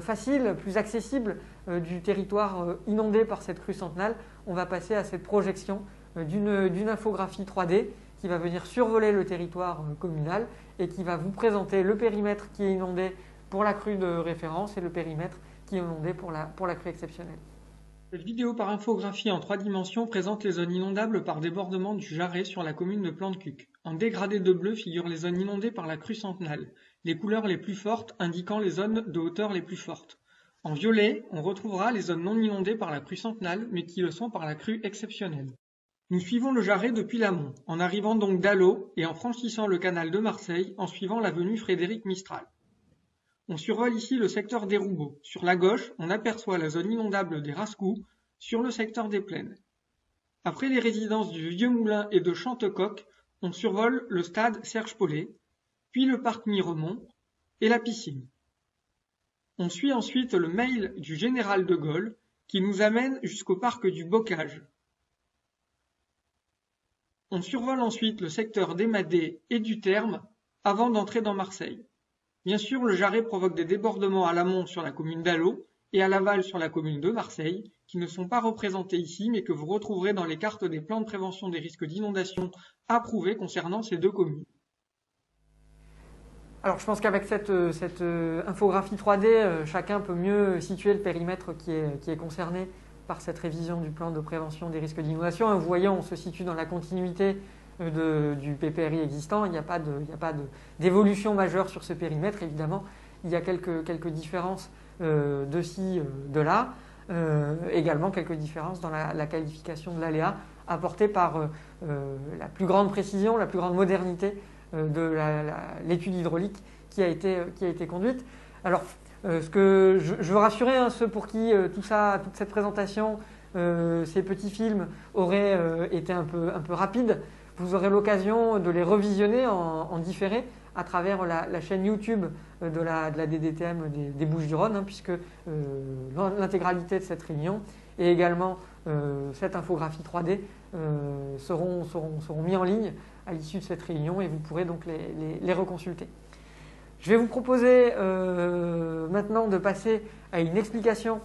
facile, plus accessible du territoire inondé par cette crue centenale, on va passer à cette projection d'une infographie 3D qui va venir survoler le territoire communal et qui va vous présenter le périmètre qui est inondé pour la crue de référence et le périmètre qui est inondé pour la crue exceptionnelle. Cette vidéo par infographie en 3 dimensions présente les zones inondables par débordement du Jarret sur la commune de Plantecuc. En dégradé de bleu figurent les zones inondées par la crue centenale, les couleurs les plus fortes indiquant les zones de hauteur les plus fortes. En violet, on retrouvera les zones non inondées par la crue centenale, mais qui le sont par la crue exceptionnelle. Nous suivons le Jarret depuis l'amont, en arrivant donc d'Allot et en franchissant le canal de Marseille en suivant l'avenue Frédéric Mistral. On survole ici le secteur des Roubeaux. Sur la gauche, on aperçoit la zone inondable des Rascous, sur le secteur des Plaines. Après les résidences du Vieux Moulin et de Chantecoq, on survole le stade Serge Paulet, puis le parc Miremont et la piscine. On suit ensuite le mail du général de Gaulle qui nous amène jusqu'au parc du Bocage. On survole ensuite le secteur des Madets et du Terme avant d'entrer dans Marseille. Bien sûr, le Jarret provoque des débordements à l'amont sur la commune d'Allot et à l'aval sur la commune de Marseille, qui ne sont pas représentés ici, mais que vous retrouverez dans les cartes des plans de prévention des risques d'inondation approuvés concernant ces 2 communes. Alors je pense qu'avec cette infographie 3D, chacun peut mieux situer le périmètre qui est concerné par cette révision du plan de prévention des risques d'inondation. Vous voyez, on se situe dans la continuité du PPRI existant. Il n'y a pas d'évolution majeure sur ce périmètre. Évidemment, il y a quelques différences de ci, de là. Également quelques différences dans la qualification de l'aléa apportée par la plus grande précision, la plus grande modernité de l'étude hydraulique qui a été conduite. Alors, ce que je veux rassurer ceux pour qui toute cette présentation, ces petits films auraient été un peu rapides, vous aurez l'occasion de les revisionner en différé à travers la chaîne YouTube de la DDTM des Bouches-du-Rhône, puisque l'intégralité de cette réunion et également cette infographie 3D seront mis en ligne à l'issue de cette réunion et vous pourrez donc les reconsulter. Je vais vous proposer maintenant de passer à une explication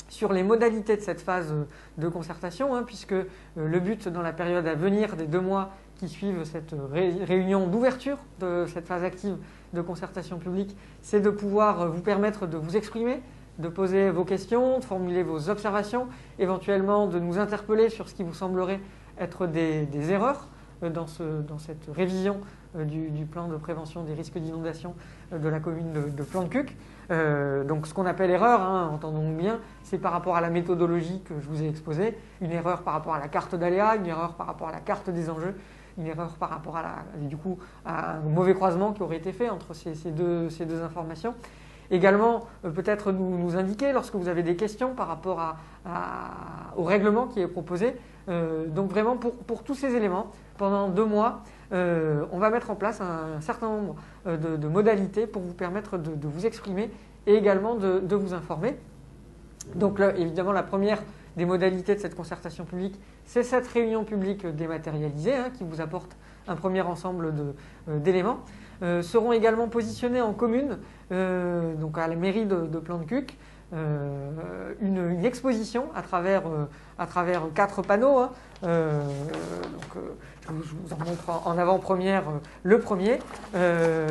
sur les modalités de cette phase de concertation, puisque le but dans la période à venir des 2 mois qui suivent cette réunion d'ouverture de cette phase active de concertation publique, c'est de pouvoir vous permettre de vous exprimer, de poser vos questions, de formuler vos observations, éventuellement de nous interpeller sur ce qui vous semblerait être des erreurs dans cette révision du plan de prévention des risques d'inondation de la commune de Plantecuc. Donc ce qu'on appelle erreur, entendons-nous bien, c'est par rapport à la méthodologie que je vous ai exposée, une erreur par rapport à la carte d'aléa, une erreur par rapport à la carte des enjeux, une erreur par rapport à un mauvais croisement qui aurait été fait entre ces deux informations. Également, peut-être nous indiquer lorsque vous avez des questions par rapport au règlement qui est proposé. Donc vraiment, pour tous ces éléments, pendant 2 mois, on va mettre en place un certain nombre de modalités pour vous permettre de vous exprimer et également de vous informer. Donc là, évidemment, la première des modalités de cette concertation publique, c'est cette réunion publique dématérialisée qui vous apporte un premier ensemble d'éléments. Seront également positionnés en commune, donc à la mairie de Plantecuc, une exposition à travers 4 panneaux. Je vous en montre en avant-première le premier.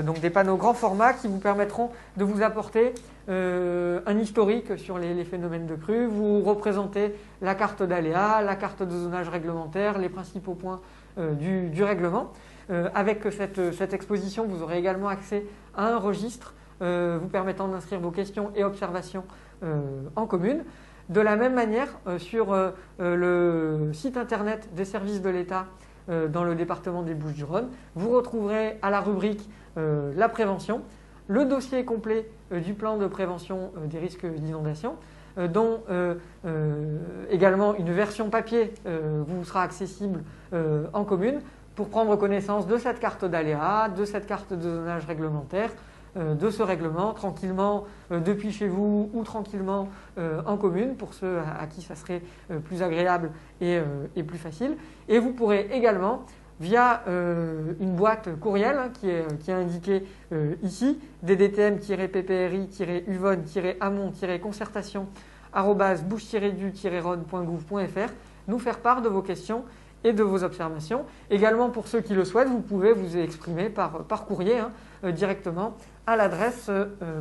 Donc des panneaux grand format qui vous permettront de vous apporter un historique sur les phénomènes de crue. Vous représentez la carte d'aléa, la carte de zonage réglementaire, les principaux points du règlement. Avec cette exposition, vous aurez également accès à un registre vous permettant d'inscrire vos questions et observations en commune. De la même manière, sur le site internet des services de l'État dans le département des Bouches-du-Rhône, vous retrouverez à la rubrique la prévention, le dossier complet du plan de prévention des risques d'inondation, dont également une version papier vous sera accessible en commune pour prendre connaissance de cette carte d'aléa, de cette carte de zonage réglementaire, de ce règlement tranquillement depuis chez vous ou tranquillement en commune pour ceux à qui ça serait plus agréable et plus facile. Et vous pourrez également, via une boîte courriel qui est indiquée ici, ddtm-uvon-amont-concertation@bouches-du-rhône.gouv.fr, nous faire part de vos questions et de vos observations. Également, pour ceux qui le souhaitent, vous pouvez vous exprimer par courrier directement à l'adresse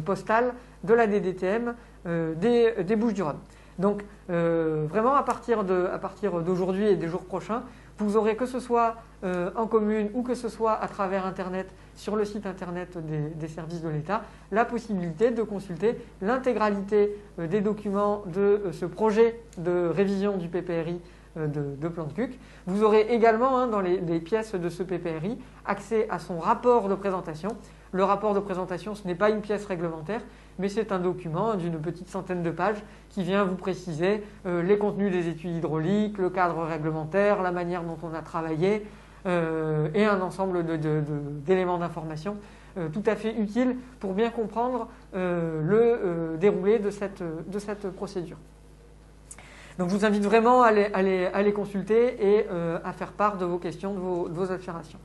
postale de la DDTM des Bouches-du-Rhône. Donc vraiment à partir d'aujourd'hui et des jours prochains, vous aurez, que ce soit en commune ou que ce soit à travers Internet, sur le site Internet des services de l'État, la possibilité de consulter l'intégralité des documents de ce projet de révision du PPRI de Plan de Cuques. Vous aurez également dans les pièces de ce PPRI accès à son rapport de présentation. Le rapport de présentation, ce n'est pas une pièce réglementaire, mais c'est un document d'une petite centaine de pages qui vient vous préciser les contenus des études hydrauliques, le cadre réglementaire, la manière dont on a travaillé et un ensemble d'éléments d'information tout à fait utiles pour bien comprendre le déroulé de cette procédure. Donc je vous invite vraiment à les consulter et à faire part de vos questions, de vos observations.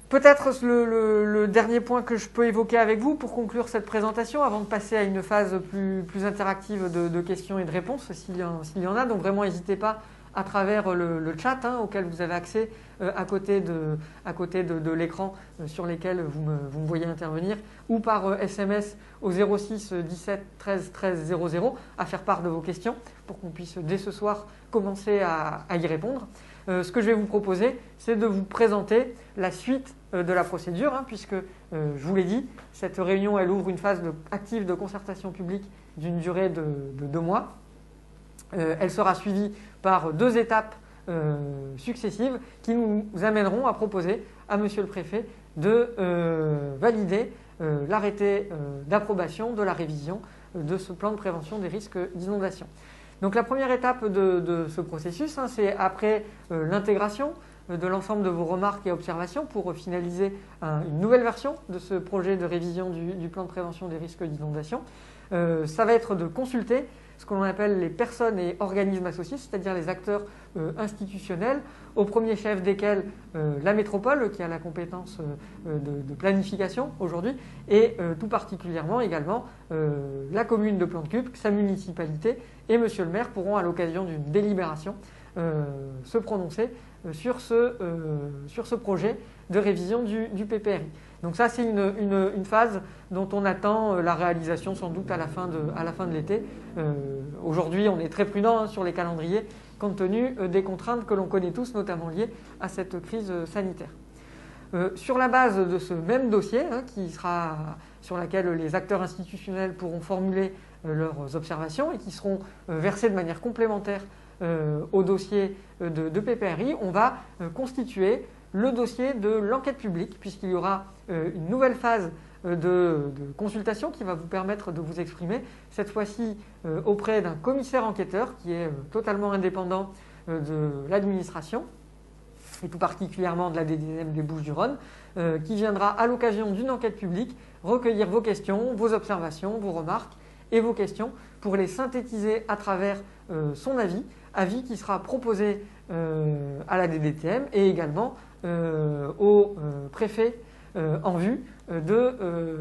Peut-être le dernier point que je peux évoquer avec vous pour conclure cette présentation, avant de passer à une phase plus interactive de questions et de réponses, s'il y en a. Donc vraiment, n'hésitez pas à travers le chat auquel vous avez accès à côté de l'écran sur lesquels vous me voyez intervenir, ou par SMS au 06 17 13 13 00 à faire part de vos questions pour qu'on puisse dès ce soir commencer à y répondre. Ce que je vais vous proposer, c'est de vous présenter la suite de la procédure, puisque, je vous l'ai dit, cette réunion, elle ouvre une phase active de concertation publique d'une durée de 2 mois. Elle sera suivie par 2 étapes successives qui nous amèneront à proposer à Monsieur le Préfet de valider l'arrêté d'approbation de la révision de ce plan de prévention des risques d'inondation. Donc la première étape de ce processus, c'est après l'intégration de l'ensemble de vos remarques et observations pour finaliser une nouvelle version de ce projet de révision du plan de prévention des risques d'inondation. Ça va être de consulter ce que l'on appelle les personnes et organismes associés, c'est-à-dire les acteurs institutionnels, au premier chef desquels la métropole, qui a la compétence de planification aujourd'hui, et tout particulièrement également la commune de Plan de Cuques, sa municipalité, et Monsieur le maire pourront, à l'occasion d'une délibération, se prononcer sur ce projet de révision du PPRI. Donc ça, c'est une phase dont on attend la réalisation sans doute à la fin de l'été. Aujourd'hui, on est très prudent sur les calendriers compte tenu des contraintes que l'on connaît tous, notamment liées à cette crise sanitaire. Sur la base de ce même dossier, sur laquelle les acteurs institutionnels pourront formuler leurs observations et qui seront versées de manière complémentaire au dossier de PPRI, on va constituer le dossier de l'enquête publique, puisqu'il y aura une nouvelle phase de consultation qui va vous permettre de vous exprimer, cette fois-ci auprès d'un commissaire enquêteur qui est totalement indépendant de l'administration, et tout particulièrement de la DDM des Bouches-du-Rhône, qui viendra à l'occasion d'une enquête publique recueillir vos questions, vos observations, vos remarques et vos questions pour les synthétiser à travers son avis qui sera proposé à la DDTM et également au préfet en vue de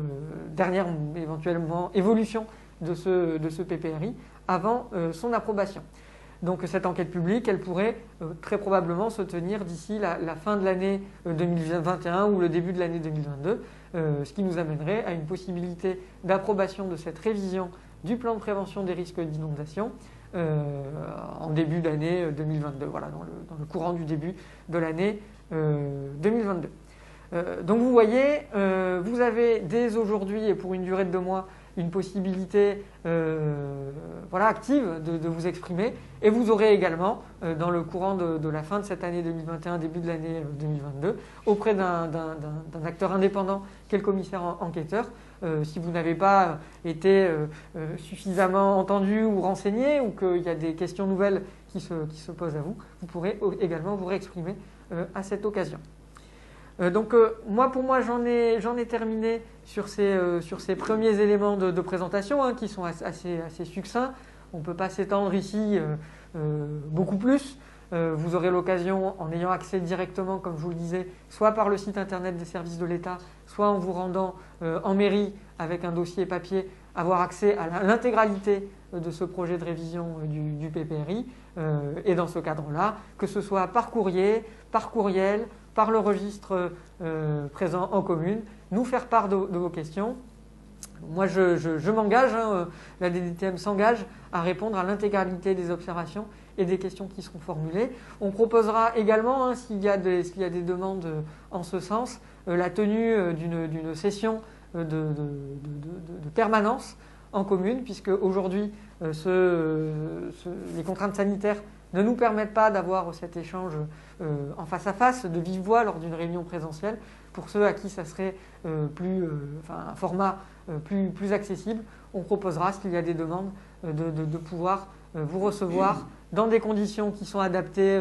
dernière éventuellement évolution de ce PPRI avant son approbation. Donc cette enquête publique, elle pourrait très probablement se tenir d'ici la fin de l'année 2021 ou le début de l'année 2022, ce qui nous amènerait à une possibilité d'approbation de cette révision du plan de prévention des risques d'inondation en début d'année 2022, voilà, dans le courant du début de l'année 2022. Donc vous voyez, vous avez dès aujourd'hui et pour une durée de 2 mois une possibilité active de vous exprimer, et vous aurez également dans le courant de la fin de cette année 2021, début de l'année 2022, auprès d'un acteur indépendant qu'est le commissaire enquêteur, si vous n'avez pas été suffisamment entendu ou renseigné, ou qu'il y a des questions nouvelles qui se posent à vous, vous pourrez également vous réexprimer à cette occasion. Donc pour moi j'en ai terminé sur ces premiers éléments de présentation qui sont assez succincts. On ne peut pas s'étendre ici beaucoup plus. Vous aurez l'occasion, en ayant accès directement, comme je vous le disais, soit par le site internet des services de l'État, soit en vous rendant en mairie avec un dossier papier, avoir accès à l'intégralité de ce projet de révision du PPRI. Et dans ce cadre-là, que ce soit par courrier, par courriel, par le registre présent en commune, nous faire part de vos questions Moi, je m'engage, la DDTM s'engage à répondre à l'intégralité des observations et des questions qui seront formulées. On proposera également, s'il y a des demandes en ce sens, la tenue d'une session de permanence en commune, puisque aujourd'hui, les contraintes sanitaires ne nous permettent pas d'avoir cet échange en face à face, de vive voix lors d'une réunion présentielle. Pour ceux à qui ça serait un format plus accessible, on proposera, s'il y a des demandes, de pouvoir vous recevoir dans des conditions qui sont adaptées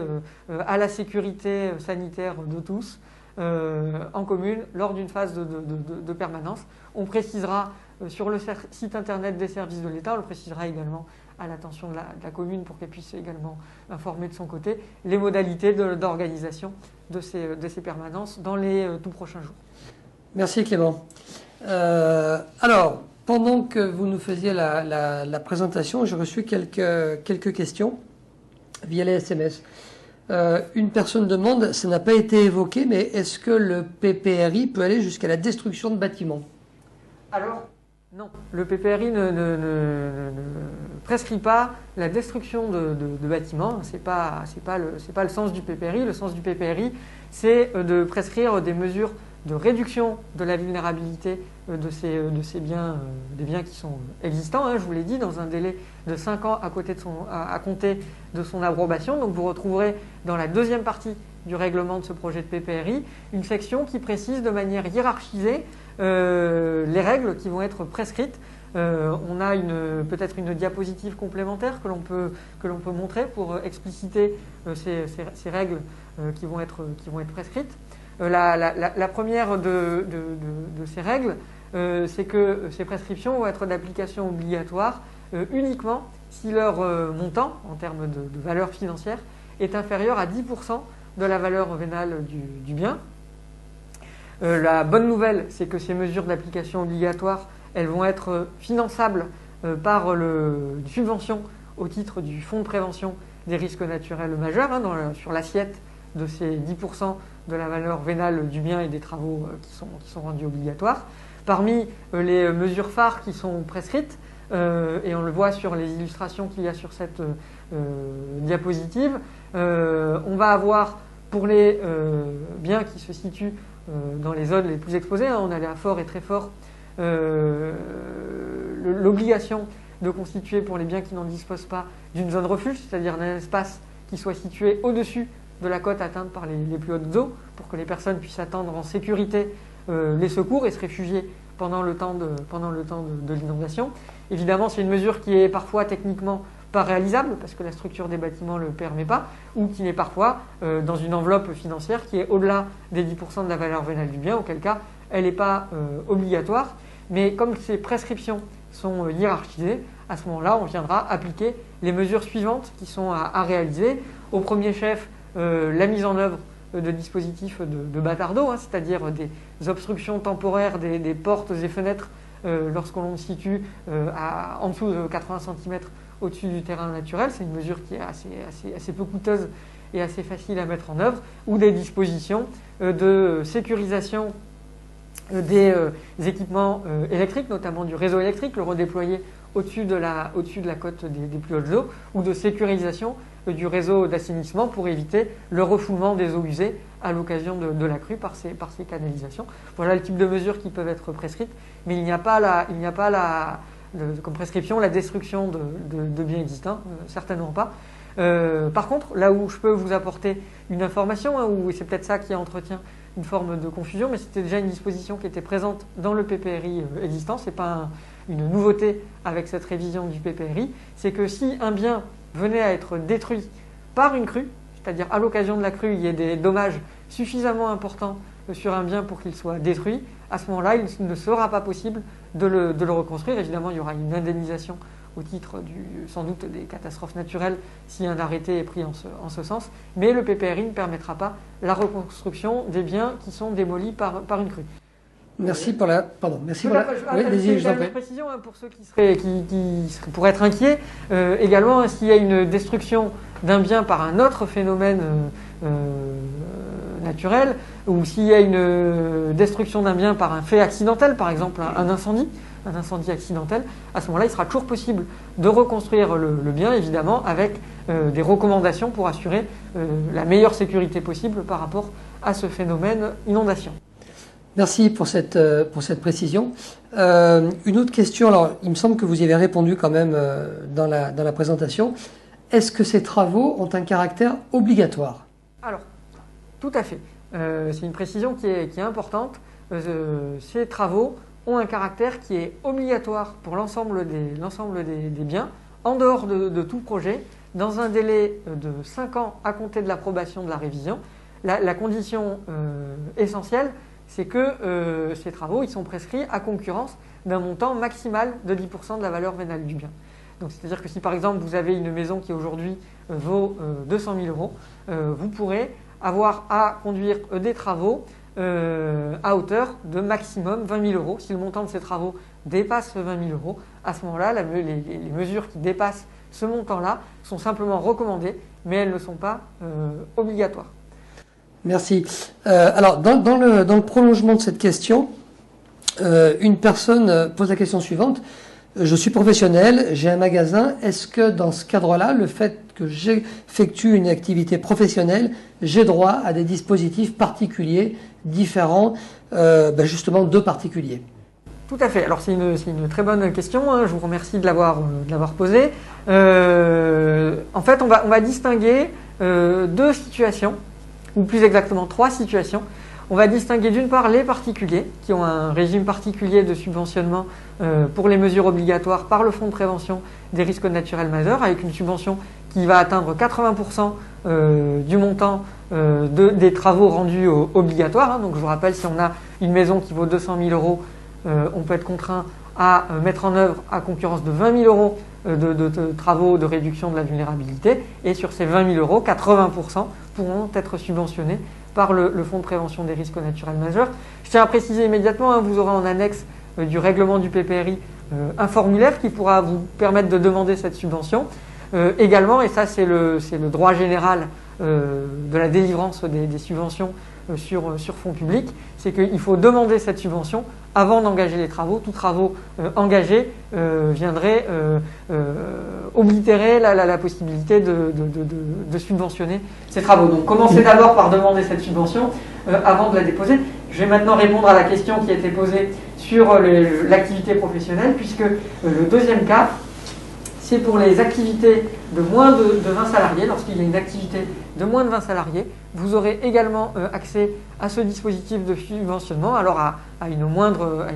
à la sécurité sanitaire de tous, en commune, lors d'une phase de permanence. On précisera sur le site internet des services de l'État, on le précisera également à l'attention de la commune pour qu'elle puisse également informer de son côté les modalités d'organisation de ces permanences dans les tout prochains jours. Merci Clément. Alors, pendant que vous nous faisiez la présentation, j'ai reçu quelques questions via les SMS. Une personne demande, ça n'a pas été évoqué, mais est-ce que le PPRI peut aller jusqu'à la destruction de bâtiments? Alors, non. Le PPRI ne prescrit pas la destruction de bâtiments. C'est pas le sens du PPRI. Le sens du PPRI, c'est de prescrire des mesures de réduction de la vulnérabilité de ces biens, des biens qui sont existants, je vous l'ai dit, dans un délai de 5 ans à compter de son approbation. Donc vous retrouverez dans la deuxième partie du règlement de ce projet de PPRI une section qui précise de manière hiérarchisée les règles qui vont être prescrites. On a peut-être une diapositive complémentaire que l'on peut montrer pour expliciter ces règles qui vont être prescrites. La première de ces règles, c'est que ces prescriptions vont être d'application obligatoire uniquement si leur montant, en termes de valeur financière, est inférieur à 10% de la valeur vénale du bien. La bonne nouvelle, c'est que ces mesures d'application obligatoire, elles vont être finançables par une subvention au titre du Fonds de prévention des risques naturels majeurs, sur l'assiette de ces 10% de la valeur vénale du bien et des travaux qui sont rendus obligatoires. Parmi les mesures phares qui sont prescrites, et on le voit sur les illustrations qu'il y a sur cette diapositive, on va avoir pour les biens qui se situent dans les zones les plus exposées, on allait à fort et très fort, l'obligation de constituer pour les biens qui n'en disposent pas d'une zone refuge, c'est-à-dire d'un espace qui soit situé au-dessus de la cote atteinte par les plus hautes eaux, pour que les personnes puissent attendre en sécurité les secours et se réfugier pendant le temps de l'inondation. Évidemment, c'est une mesure qui est parfois techniquement pas réalisable, parce que la structure des bâtiments ne le permet pas, ou qui n'est parfois dans une enveloppe financière qui est au-delà des 10% de la valeur vénale du bien, auquel cas elle n'est pas obligatoire. Mais comme ces prescriptions sont hiérarchisées, à ce moment-là, on viendra appliquer les mesures suivantes qui sont à réaliser. Au premier chef, la mise en œuvre de dispositifs de bâtard d'eau, c'est-à-dire des obstructions temporaires des portes et fenêtres lorsqu'on se situe en dessous de 80 cm au-dessus du terrain naturel. C'est une mesure qui est assez peu coûteuse et assez facile à mettre en œuvre, ou des dispositions de sécurisation des équipements électriques, notamment du réseau électrique, le redéployer au-dessus de la cote des plus hautes eaux, ou de sécurisation du réseau d'assainissement pour éviter le refoulement des eaux usées à l'occasion de la crue par ces canalisations. Voilà le type de mesures qui peuvent être prescrites, mais il n'y a pas comme prescription la destruction de biens existants, certainement pas. Par contre, là où je peux vous apporter une information, où c'est peut-être ça qui entretient une forme de confusion, mais c'était déjà une disposition qui était présente dans le PPRI existant, c'est pas une nouveauté avec cette révision du PPRI, c'est que si un bien venait à être détruit par une crue, c'est-à-dire à l'occasion de la crue, il y ait des dommages suffisamment importants sur un bien pour qu'il soit détruit, à ce moment-là, il ne sera pas possible de le reconstruire. Évidemment, il y aura une indemnisation au titre sans doute des catastrophes naturelles si un arrêté est pris en ce sens, mais le PPRI ne permettra pas la reconstruction des biens qui sont démolis par une crue. Merci pour la... Pardon, merci pour la... Oui, je vous en prie. Précision pour ceux qui pourraient être inquiets. Également, s'il y a une destruction d'un bien par un autre phénomène naturel, ou s'il y a une destruction d'un bien par un fait accidentel, par exemple un incendie, un incendie accidentel, à ce moment-là, il sera toujours possible de reconstruire le bien, évidemment, avec des recommandations pour assurer la meilleure sécurité possible par rapport à ce phénomène inondation. Merci pour cette précision. Une autre question, alors il me semble que vous y avez répondu quand même dans la présentation. Est-ce que ces travaux ont un caractère obligatoire? Alors, tout à fait. C'est une précision qui est importante. Ces travaux ont un caractère qui est obligatoire pour l'ensemble des biens, en dehors de tout projet, dans un délai de 5 ans à compter de l'approbation de la révision. La condition essentielle, c'est que ces travaux ils sont prescrits à concurrence d'un montant maximal de 10% de la valeur vénale du bien. Donc, c'est-à-dire que si par exemple vous avez une maison qui aujourd'hui vaut 200 000 euros, vous pourrez avoir à conduire des travaux à hauteur de maximum 20 000 euros. Si le montant de ces travaux dépasse 20 000 euros, à ce moment-là, les mesures qui dépassent ce montant-là sont simplement recommandées, mais elles ne sont pas obligatoires. Merci. Alors, dans le prolongement de cette question, une personne pose la question suivante. Je suis professionnel, j'ai un magasin. Est-ce que dans ce cadre-là, le fait que j'effectue une activité professionnelle, j'ai droit à des dispositifs particuliers, différents, justement de particuliers? Tout à fait. Alors c'est une très bonne question. Hein. Je vous remercie de l'avoir posée. En fait, on va distinguer 2 situations, ou plus exactement 3 situations. On va distinguer d'une part les particuliers qui ont un régime particulier de subventionnement pour les mesures obligatoires par le Fonds de prévention des risques naturels majeurs, avec une subvention qui va atteindre 80% du montant des travaux rendus obligatoires. Hein. Donc je vous rappelle, si on a une maison qui vaut 200 000 euros, on peut être contraint à mettre en œuvre à concurrence de 20 000 euros de travaux de réduction de la vulnérabilité. Et sur ces 20 000 euros, 80% pourront être subventionnés par le Fonds de prévention des risques naturels majeurs. Je tiens à préciser immédiatement, hein, vous aurez en annexe du règlement du PPRI un formulaire qui pourra vous permettre de demander cette subvention. Également, et ça c'est le droit général de la délivrance des subventions sur fonds publics, c'est qu'il faut demander cette subvention avant d'engager les travaux. Tout travaux engagés viendrait oblitérer la possibilité de subventionner ces travaux. Donc commencez d'abord par demander cette subvention avant de la déposer. Je vais maintenant répondre à la question qui a été posée sur l'activité professionnelle, puisque le deuxième cas, c'est pour les activités de moins de 20 salariés. Lorsqu'il y a une activité de moins de 20 salariés, vous aurez également accès à ce dispositif de subventionnement, alors à une moindre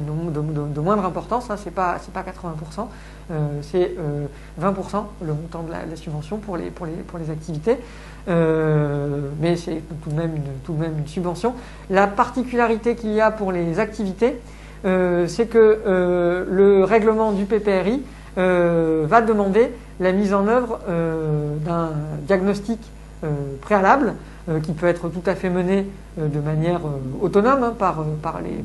importance, hein, c'est pas 80%, c'est 20% le montant de la subvention pour les activités, mais c'est tout de même une subvention. La particularité qu'il y a pour les activités, c'est que le règlement du PPRI va demander la mise en œuvre d'un diagnostic préalable qui peut être tout à fait mené de manière autonome, hein, par les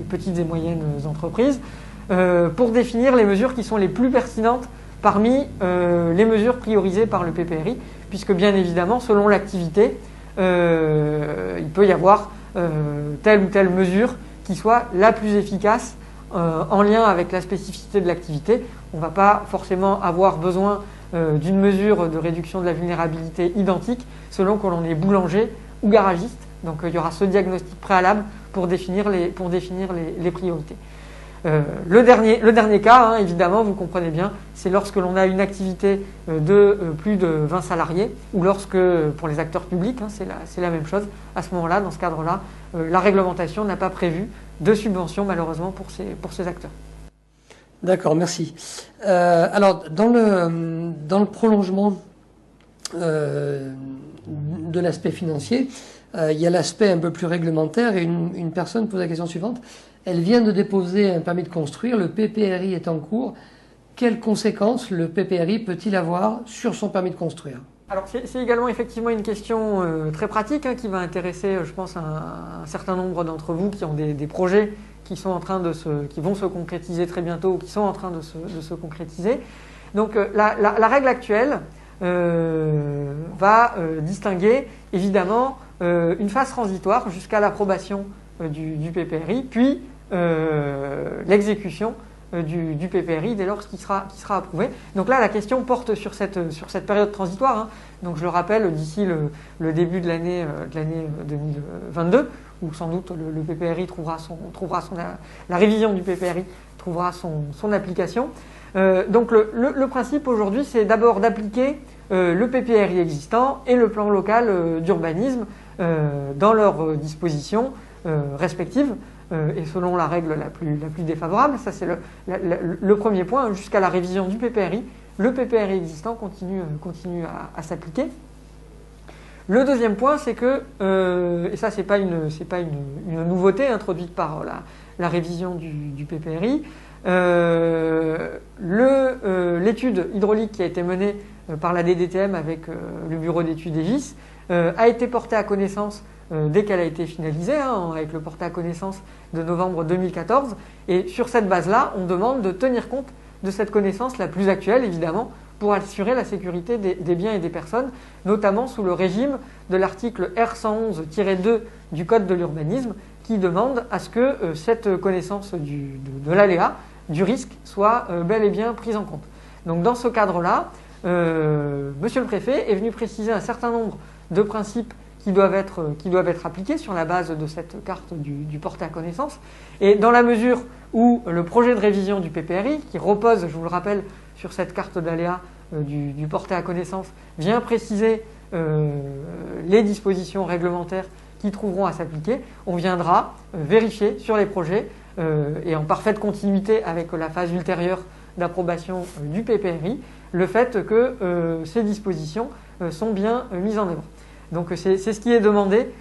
petites et moyennes entreprises, pour définir les mesures qui sont les plus pertinentes parmi les mesures priorisées par le PPRI, puisque bien évidemment, selon l'activité, il peut y avoir telle ou telle mesure qui soit la plus efficace en lien avec la spécificité de l'activité. On ne va pas forcément avoir besoin d'une mesure de réduction de la vulnérabilité identique selon que l'on est boulanger ou garagiste. Donc il y aura ce diagnostic préalable pour définir les priorités. Le dernier cas, hein, évidemment, vous comprenez bien, c'est lorsque l'on a une activité de plus de 20 salariés, ou lorsque, pour les acteurs publics, hein, c'est la même chose. À ce moment-là, dans ce cadre-là, la réglementation n'a pas prévu de subvention, malheureusement, pour ces acteurs. D'accord, merci. Alors, dans le prolongement de l'aspect financier, il y a l'aspect un peu plus réglementaire, et une personne pose la question suivante. Elle vient de déposer un permis de construire, le PPRI est en cours. Quelles conséquences le PPRI peut-il avoir sur son permis de construire? Alors c'est également effectivement une question très pratique, hein, qui va intéresser, je pense, un certain nombre d'entre vous qui ont des projets qui vont se concrétiser très bientôt, ou qui sont en train de se concrétiser. Donc la règle actuelle va distinguer évidemment une phase transitoire jusqu'à l'approbation du PPRI, puis l'exécution du PPRI dès lors qu'il sera approuvé. Donc là, la question porte sur cette période transitoire. Hein. Donc je le rappelle, d'ici le début de l'année 2022, où sans doute le PPRI la révision du PPRI trouvera son application. Donc le principe aujourd'hui, c'est d'abord d'appliquer le PPRI existant et le plan local d'urbanisme dans leurs dispositions respectives et selon la règle la plus défavorable. Ça, c'est le premier point. Jusqu'à la révision du PPRI, le PPRI existant continue à s'appliquer. Le deuxième point, c'est que, et ça c'est pas une nouveauté introduite par la révision du PPRI, l'étude hydraulique qui a été menée par la DDTM avec le bureau d'études EGIS a été portée à connaissance dès qu'elle a été finalisée, hein, avec le porté à connaissance de novembre 2014. Et sur cette base-là, on demande de tenir compte de cette connaissance la plus actuelle, évidemment, pour assurer la sécurité des biens et des personnes, notamment sous le régime de l'article R111-2 du Code de l'urbanisme, qui demande à ce que cette connaissance de l'aléa, du risque, soit bel et bien prise en compte. Donc dans ce cadre-là, Monsieur le Préfet est venu préciser un certain nombre de principes qui doivent être appliqués sur la base de cette carte du porté à connaissance. Et dans la mesure où le projet de révision du PPRI, qui repose, je vous le rappelle, sur cette carte d'aléa du porté à connaissance, vient préciser les dispositions réglementaires qui trouveront à s'appliquer, on viendra vérifier sur les projets et en parfaite continuité avec la phase ultérieure d'approbation du PPRI, le fait que ces dispositions sont bien mises en œuvre. Donc c'est ce qui est demandé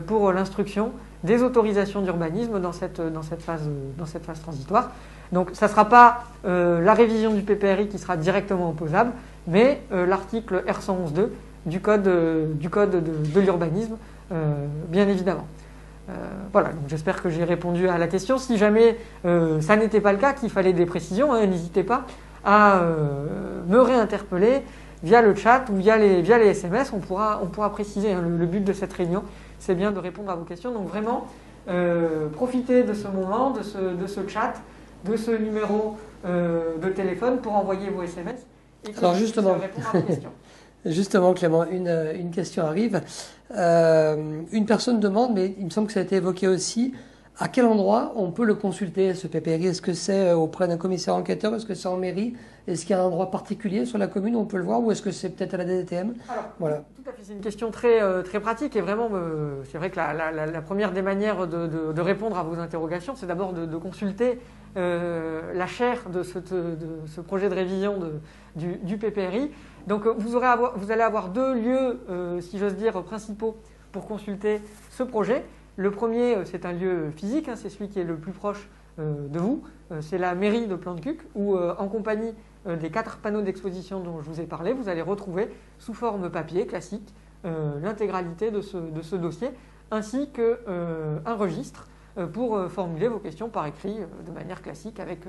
pour l'instruction des autorisations d'urbanisme dans cette phase transitoire. Donc ça ne sera pas la révision du PPRI qui sera directement opposable, mais l'article R111.2 du code de l'urbanisme, bien évidemment. Voilà, donc j'espère que j'ai répondu à la question. Si jamais ça n'était pas le cas, qu'il fallait des précisions, hein, n'hésitez pas à me réinterpeller via le chat ou via les SMS. On pourra préciser. Hein, le but de cette réunion, c'est bien de répondre à vos questions. Donc vraiment, profitez de ce moment, de ce chat, de ce numéro de téléphone pour envoyer vos SMS et alors justement, répondre à vos questions. Justement, Clément, une question arrive. Une personne demande, mais il me semble que ça a été évoqué aussi, à quel endroit on peut le consulter, ce PPRI? Est-ce que c'est auprès d'un commissaire enquêteur? Est-ce que c'est en mairie? Est-ce qu'il y a un endroit particulier sur la commune où on peut le voir? Ou est-ce que c'est peut-être à la DDTM? Alors, voilà. Tout à fait, c'est une question très pratique et vraiment, c'est vrai que la première des manières de répondre à vos interrogations, c'est d'abord de consulter la chaire de ce projet de révision du PPRI. Donc vous allez avoir deux lieux, si j'ose dire, principaux pour consulter ce projet. Le premier, c'est un lieu physique, hein, c'est celui qui est le plus proche de vous. C'est la mairie de Plan-de-Cuc où, en compagnie des 4 panneaux d'exposition dont je vous ai parlé, vous allez retrouver sous forme papier classique l'intégralité de ce dossier, ainsi qu'un registre pour formuler vos questions par écrit de manière classique avec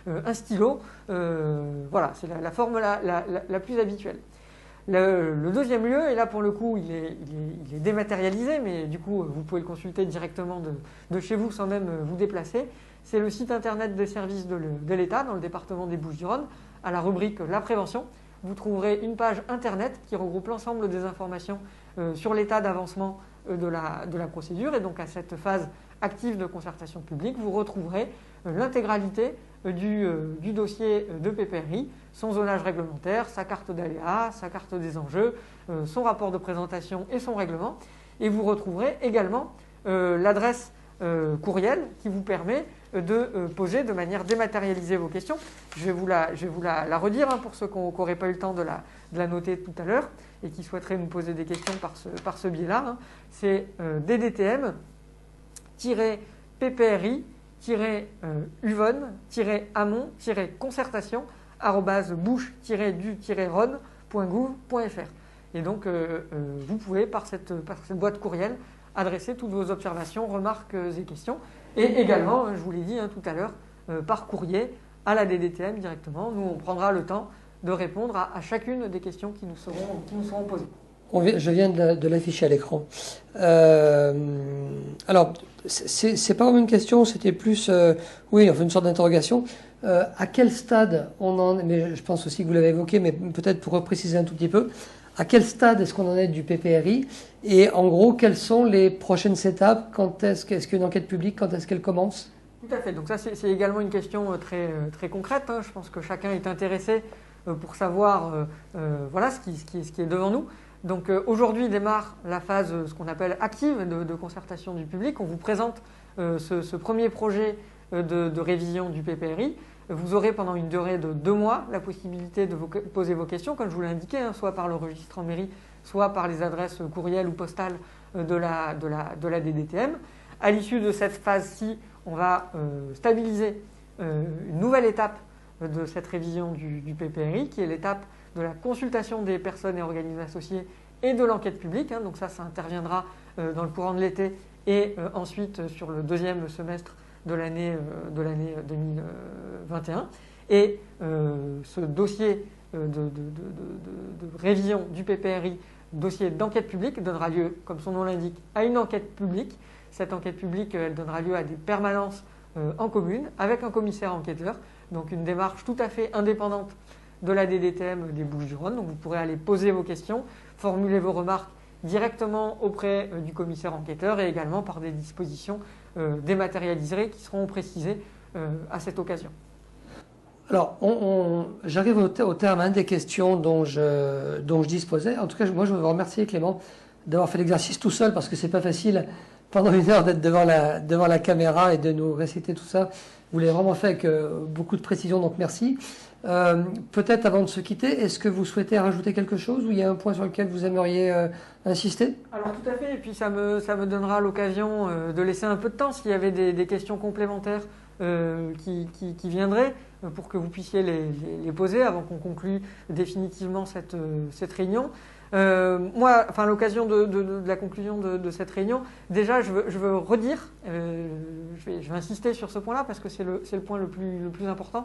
un stylo. Voilà, c'est la forme la plus habituelle. Le deuxième lieu, et là pour le coup il est dématérialisé, mais du coup vous pouvez le consulter directement de chez vous sans même vous déplacer, c'est le site internet des services de l'État dans le département des Bouches-du-Rhône, à la rubrique La Prévention. Vous trouverez une page internet qui regroupe l'ensemble des informations sur l'état d'avancement de la procédure, et donc à cette phase active de concertation publique, vous retrouverez l'intégralité du dossier de PPRI, son zonage réglementaire, sa carte d'aléa, sa carte des enjeux, son rapport de présentation et son règlement. Et vous retrouverez également l'adresse courriel qui vous permet de poser de manière dématérialisée vos questions. Je vais vous la redire hein, pour ceux qui n'auraient pas eu le temps de la noter tout à l'heure et qui souhaiteraient nous poser des questions par ce biais-là. Hein. C'est DDTM-DDTM-UVON-amont-concertation @bouche-du-rhône.gouv.fr. Et donc, vous pouvez, par cette boîte courriel, adresser toutes vos observations, remarques et questions. Et également, je vous l'ai dit hein, tout à l'heure, par courrier à la DDTM directement. Nous, on prendra le temps de répondre à chacune des questions qui nous seront posées. Je viens de l'afficher à l'écran. Alors, c'est pas vraiment une question, c'était plus, oui, enfin une sorte d'interrogation. À quel stade on en est, mais je pense aussi que vous l'avez évoqué, mais peut-être pour repréciser un tout petit peu, à quel stade est-ce qu'on en est du PPRI? Et en gros, quelles sont les prochaines étapes? Est-ce qu'une enquête publique, quand est-ce qu'elle commence? Tout à fait. Donc ça, c'est également une question très concrète, hein. Je pense que chacun est intéressé pour savoir voilà, ce qui est devant nous. Donc aujourd'hui démarre la phase, ce qu'on appelle active de concertation du public. On vous présente ce premier projet de révision du PPRI. Vous aurez pendant une durée de 2 mois la possibilité de poser vos questions, comme je vous l'ai indiqué, hein, soit par le registre en mairie, soit par les adresses courriel ou postales de la DDTM. À l'issue de cette phase-ci, on va stabiliser une nouvelle étape de cette révision du PPRI, qui est l'étape de la consultation des personnes et organismes associés et de l'enquête publique. Hein. Donc ça interviendra dans le courant de l'été et ensuite sur le deuxième semestre de l'année 2021. Et ce dossier de révision du PPRI, dossier d'enquête publique, donnera lieu, comme son nom l'indique, à une enquête publique. Cette enquête publique, elle donnera lieu à des permanences en commune avec un commissaire enquêteur. Donc une démarche tout à fait indépendante de la DDTM des Bouches-du-Rhône. Donc vous pourrez aller poser vos questions, formuler vos remarques directement auprès du commissaire enquêteur et également par des dispositions dématérialisées qui seront précisées à cette occasion. Alors, j'arrive au terme des questions dont je disposais. En tout cas, moi, je veux vous remercier, Clément, d'avoir fait l'exercice tout seul, parce que c'est pas facile pendant 1 heure d'être devant la caméra et de nous réciter tout ça. Vous l'avez vraiment fait avec beaucoup de précision, donc merci. Peut-être avant de se quitter, est-ce que vous souhaitez rajouter quelque chose, ou il y a un point sur lequel vous aimeriez insister? Alors tout à fait, et puis ça me donnera l'occasion de laisser un peu de temps s'il y avait des questions complémentaires qui viendraient pour que vous puissiez les poser avant qu'on conclue définitivement cette réunion. Moi, enfin, à l'occasion de la conclusion de cette réunion, déjà, je veux redire, je vais insister sur ce point-là parce que c'est le point le plus important.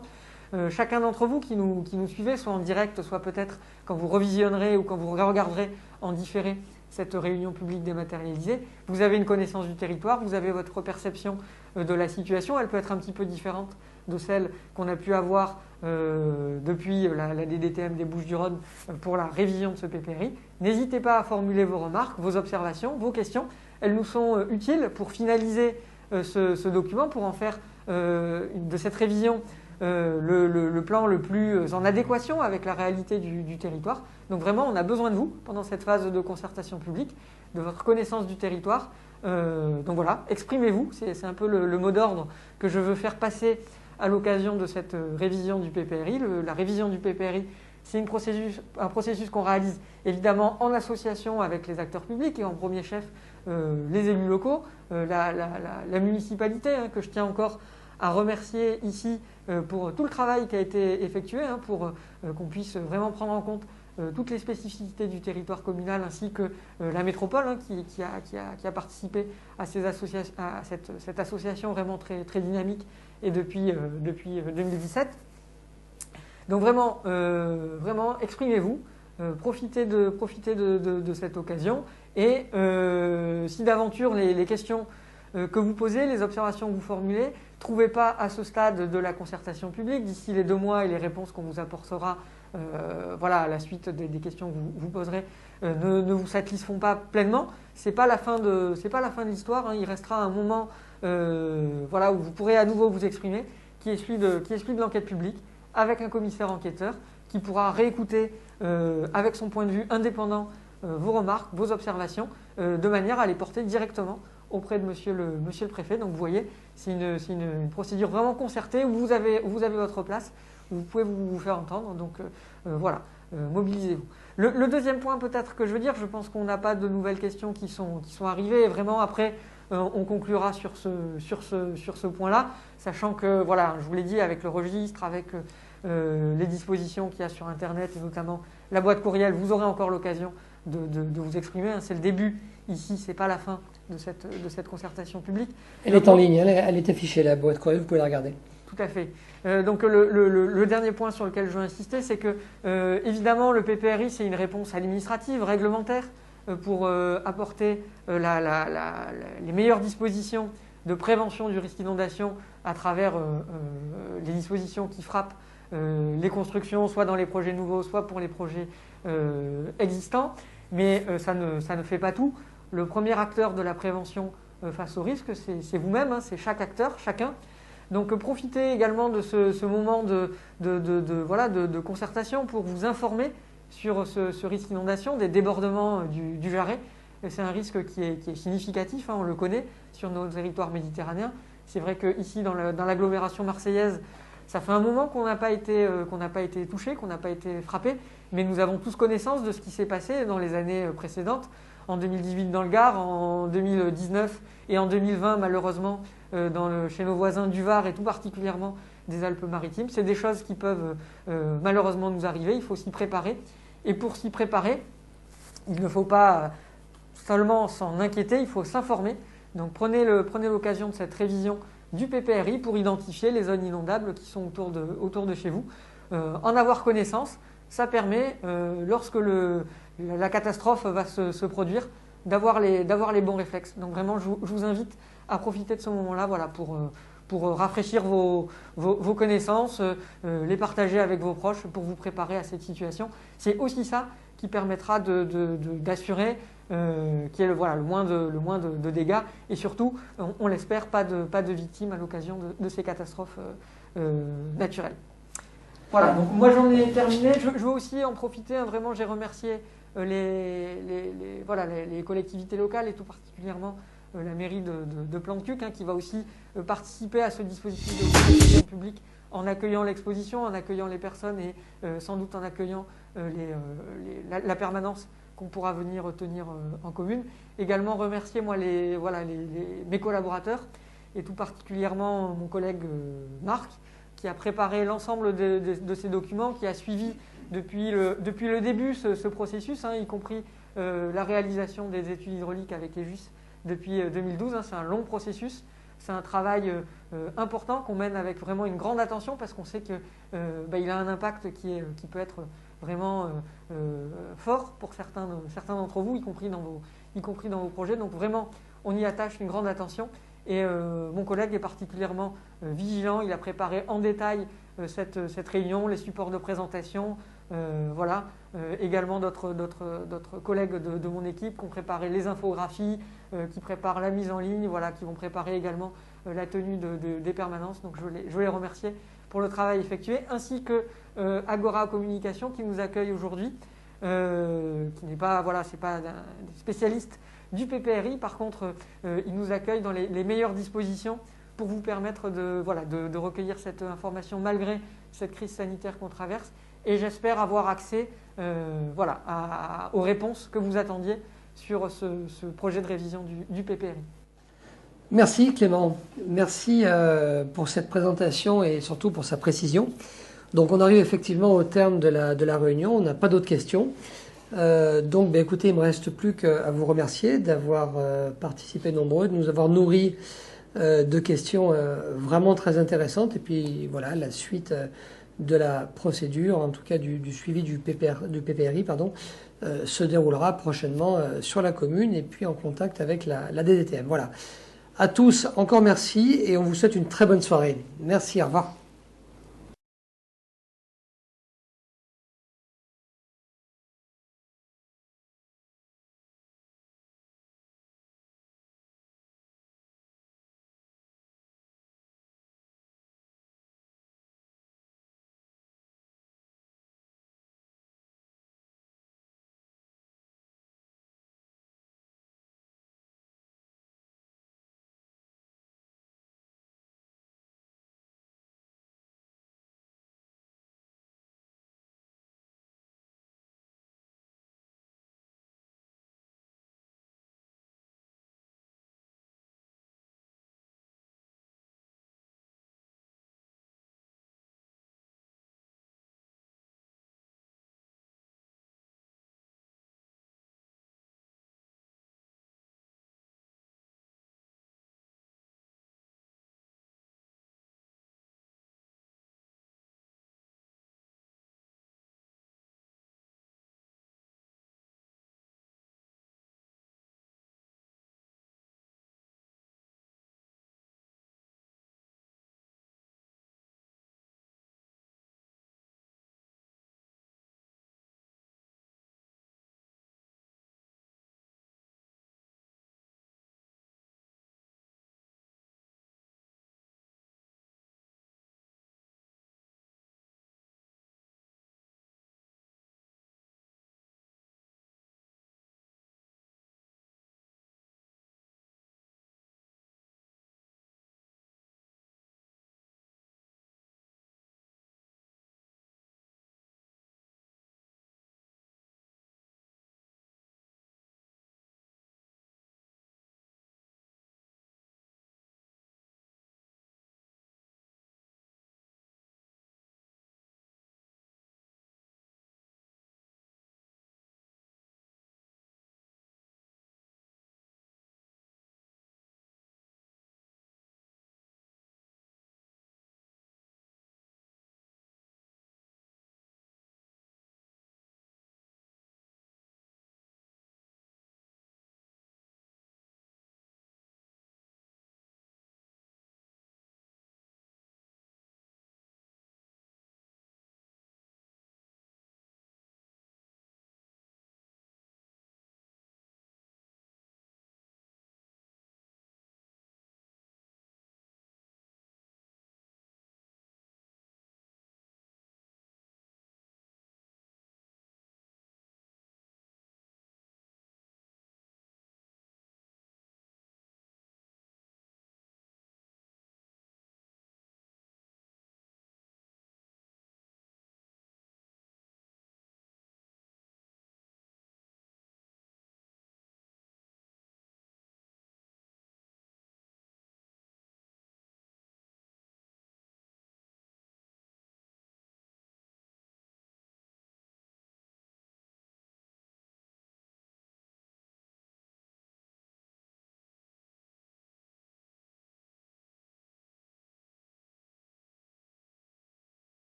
Chacun d'entre vous qui nous suivez, soit en direct, soit peut-être quand vous revisionnerez ou quand vous regarderez en différé cette réunion publique dématérialisée, vous avez une connaissance du territoire, vous avez votre perception de la situation. Elle peut être un petit peu différente de celle qu'on a pu avoir depuis la DDTM des Bouches-du-Rhône pour la révision de ce PPRI. N'hésitez pas à formuler vos remarques, vos observations, vos questions. Elles nous sont utiles pour finaliser ce document, pour en faire de cette révision le plan le plus en adéquation avec la réalité du territoire. Donc vraiment, on a besoin de vous pendant cette phase de concertation publique, de votre connaissance du territoire. Donc voilà, exprimez-vous, c'est un peu le mot d'ordre que je veux faire passer à l'occasion de cette révision du PPRI. La révision du PPRI, c'est un processus qu'on réalise évidemment en association avec les acteurs publics et en premier chef les élus locaux, la municipalité, hein, que je tiens encore à remercier ici pour tout le travail qui a été effectué, hein, pour qu'on puisse vraiment prendre en compte toutes les spécificités du territoire communal ainsi que la métropole, hein, qui a participé à cette association vraiment très, très dynamique et depuis 2017. Donc vraiment, exprimez-vous, profitez de cette occasion et si d'aventure les questions que vous posez, les observations que vous formulez, trouvez pas à ce stade de la concertation publique, d'ici les 2 mois et les réponses qu'on vous apportera voilà, à la suite des questions que vous poserez, ne vous satisfont pas pleinement, c'est pas la fin de l'histoire, hein. Il restera un moment voilà, où vous pourrez à nouveau vous exprimer, qui est celui de l'enquête publique, avec un commissaire enquêteur qui pourra réécouter avec son point de vue indépendant vos remarques, vos observations, de manière à les porter directement auprès de monsieur le préfet. Donc vous voyez, c'est une procédure vraiment concertée où vous avez votre place, où vous pouvez vous faire entendre. Donc voilà, mobilisez-vous. Le deuxième point peut-être que je veux dire, je pense qu'on n'a pas de nouvelles questions qui sont arrivées. Et vraiment après, on conclura sur ce point-là, sachant que, voilà, je vous l'ai dit, avec le registre, avec les dispositions qu'il y a sur Internet et notamment la boîte courriel, vous aurez encore l'occasion de vous exprimer. Hein. C'est le début ici, c'est pas la fin de cette concertation publique. Elle est en ligne, elle est affichée, la boîte courriel, vous pouvez la regarder. tout à fait. Donc le dernier point sur lequel je veux insister, c'est que évidemment le PPRI c'est une réponse administrative, réglementaire, pour apporter les meilleures dispositions de prévention du risque d'inondation à travers les dispositions qui frappent les constructions, soit dans les projets nouveaux, soit pour les projets existants. Mais ça ne fait pas tout. Le premier acteur de la prévention face au risque, c'est vous-même, hein, c'est chaque acteur, chacun. Donc profitez également de ce moment de concertation pour vous informer sur ce risque d'inondation, des débordements du Jarret. C'est un risque qui est significatif, hein, on le connaît sur nos territoires méditerranéens. C'est vrai qu'ici, dans l'agglomération marseillaise, ça fait un moment qu'on n'a pas été touché, qu'on n'a pas été frappé, mais nous avons tous connaissance de ce qui s'est passé dans les années précédentes, en 2018 dans le Gard, en 2019 et en 2020 malheureusement chez nos voisins du Var et tout particulièrement des Alpes-Maritimes. C'est des choses qui peuvent malheureusement nous arriver, il faut s'y préparer. Et pour s'y préparer, il ne faut pas seulement s'en inquiéter, il faut s'informer. Donc prenez l'occasion de cette révision du PPRI pour identifier les zones inondables qui sont autour de chez vous. En avoir connaissance, ça permet, lorsque la catastrophe va se produire, d'avoir les bons réflexes. Donc vraiment, je vous invite à profiter de ce moment-là, voilà, pour rafraîchir vos connaissances, les partager avec vos proches pour vous préparer à cette situation. C'est aussi ça qui permettra d'assurer qu'il y ait le moins de dégâts et surtout, on l'espère, pas de victimes à l'occasion de ces catastrophes naturelles. Voilà, donc moi j'en ai terminé. Je veux aussi en profiter, hein, vraiment j'ai remercié les collectivités locales et tout particulièrement la mairie de Plan-de-Cuques, hein, qui va aussi participer à ce dispositif de protection publique en accueillant l'exposition, en accueillant les personnes et sans doute en accueillant la permanence qu'on pourra venir tenir en commune. Également remercier moi mes collaborateurs et tout particulièrement mon collègue Marc, qui a préparé l'ensemble de ces documents, qui a suivi depuis le début ce processus, hein, y compris la réalisation des études hydrauliques avec EGIS depuis 2012. Hein, c'est un long processus, c'est un travail important qu'on mène avec vraiment une grande attention parce qu'on sait qu'il a un impact qui peut être vraiment fort pour certains d'entre vous, y compris dans vos projets. Donc vraiment, on y attache une grande attention. Et mon collègue est particulièrement vigilant, il a préparé en détail cette réunion, les supports de présentation, également d'autres collègues de mon équipe qui ont préparé les infographies, qui préparent la mise en ligne, qui vont préparer également la tenue des permanences. Donc je veux les remercier pour le travail effectué, ainsi que Agora Communication qui nous accueille aujourd'hui, qui n'est pas, c'est pas un spécialiste du PPRI. Par contre, il nous accueille dans les meilleures dispositions pour vous permettre de recueillir cette information malgré cette crise sanitaire qu'on traverse. Et j'espère avoir accès aux réponses que vous attendiez sur ce projet de révision du PPRI. Merci Clément, merci pour cette présentation et surtout pour sa précision. Donc on arrive effectivement au terme de la réunion, on n'a pas d'autres questions. Donc écoutez, il ne me reste plus qu'à vous remercier d'avoir participé nombreux, de nous avoir nourris de questions vraiment très intéressantes. Et puis voilà, la suite de la procédure, en tout cas du suivi du PPRI, se déroulera prochainement sur la commune et puis en contact avec la DDTM. Voilà. À tous, encore merci et on vous souhaite une très bonne soirée. Merci, au revoir.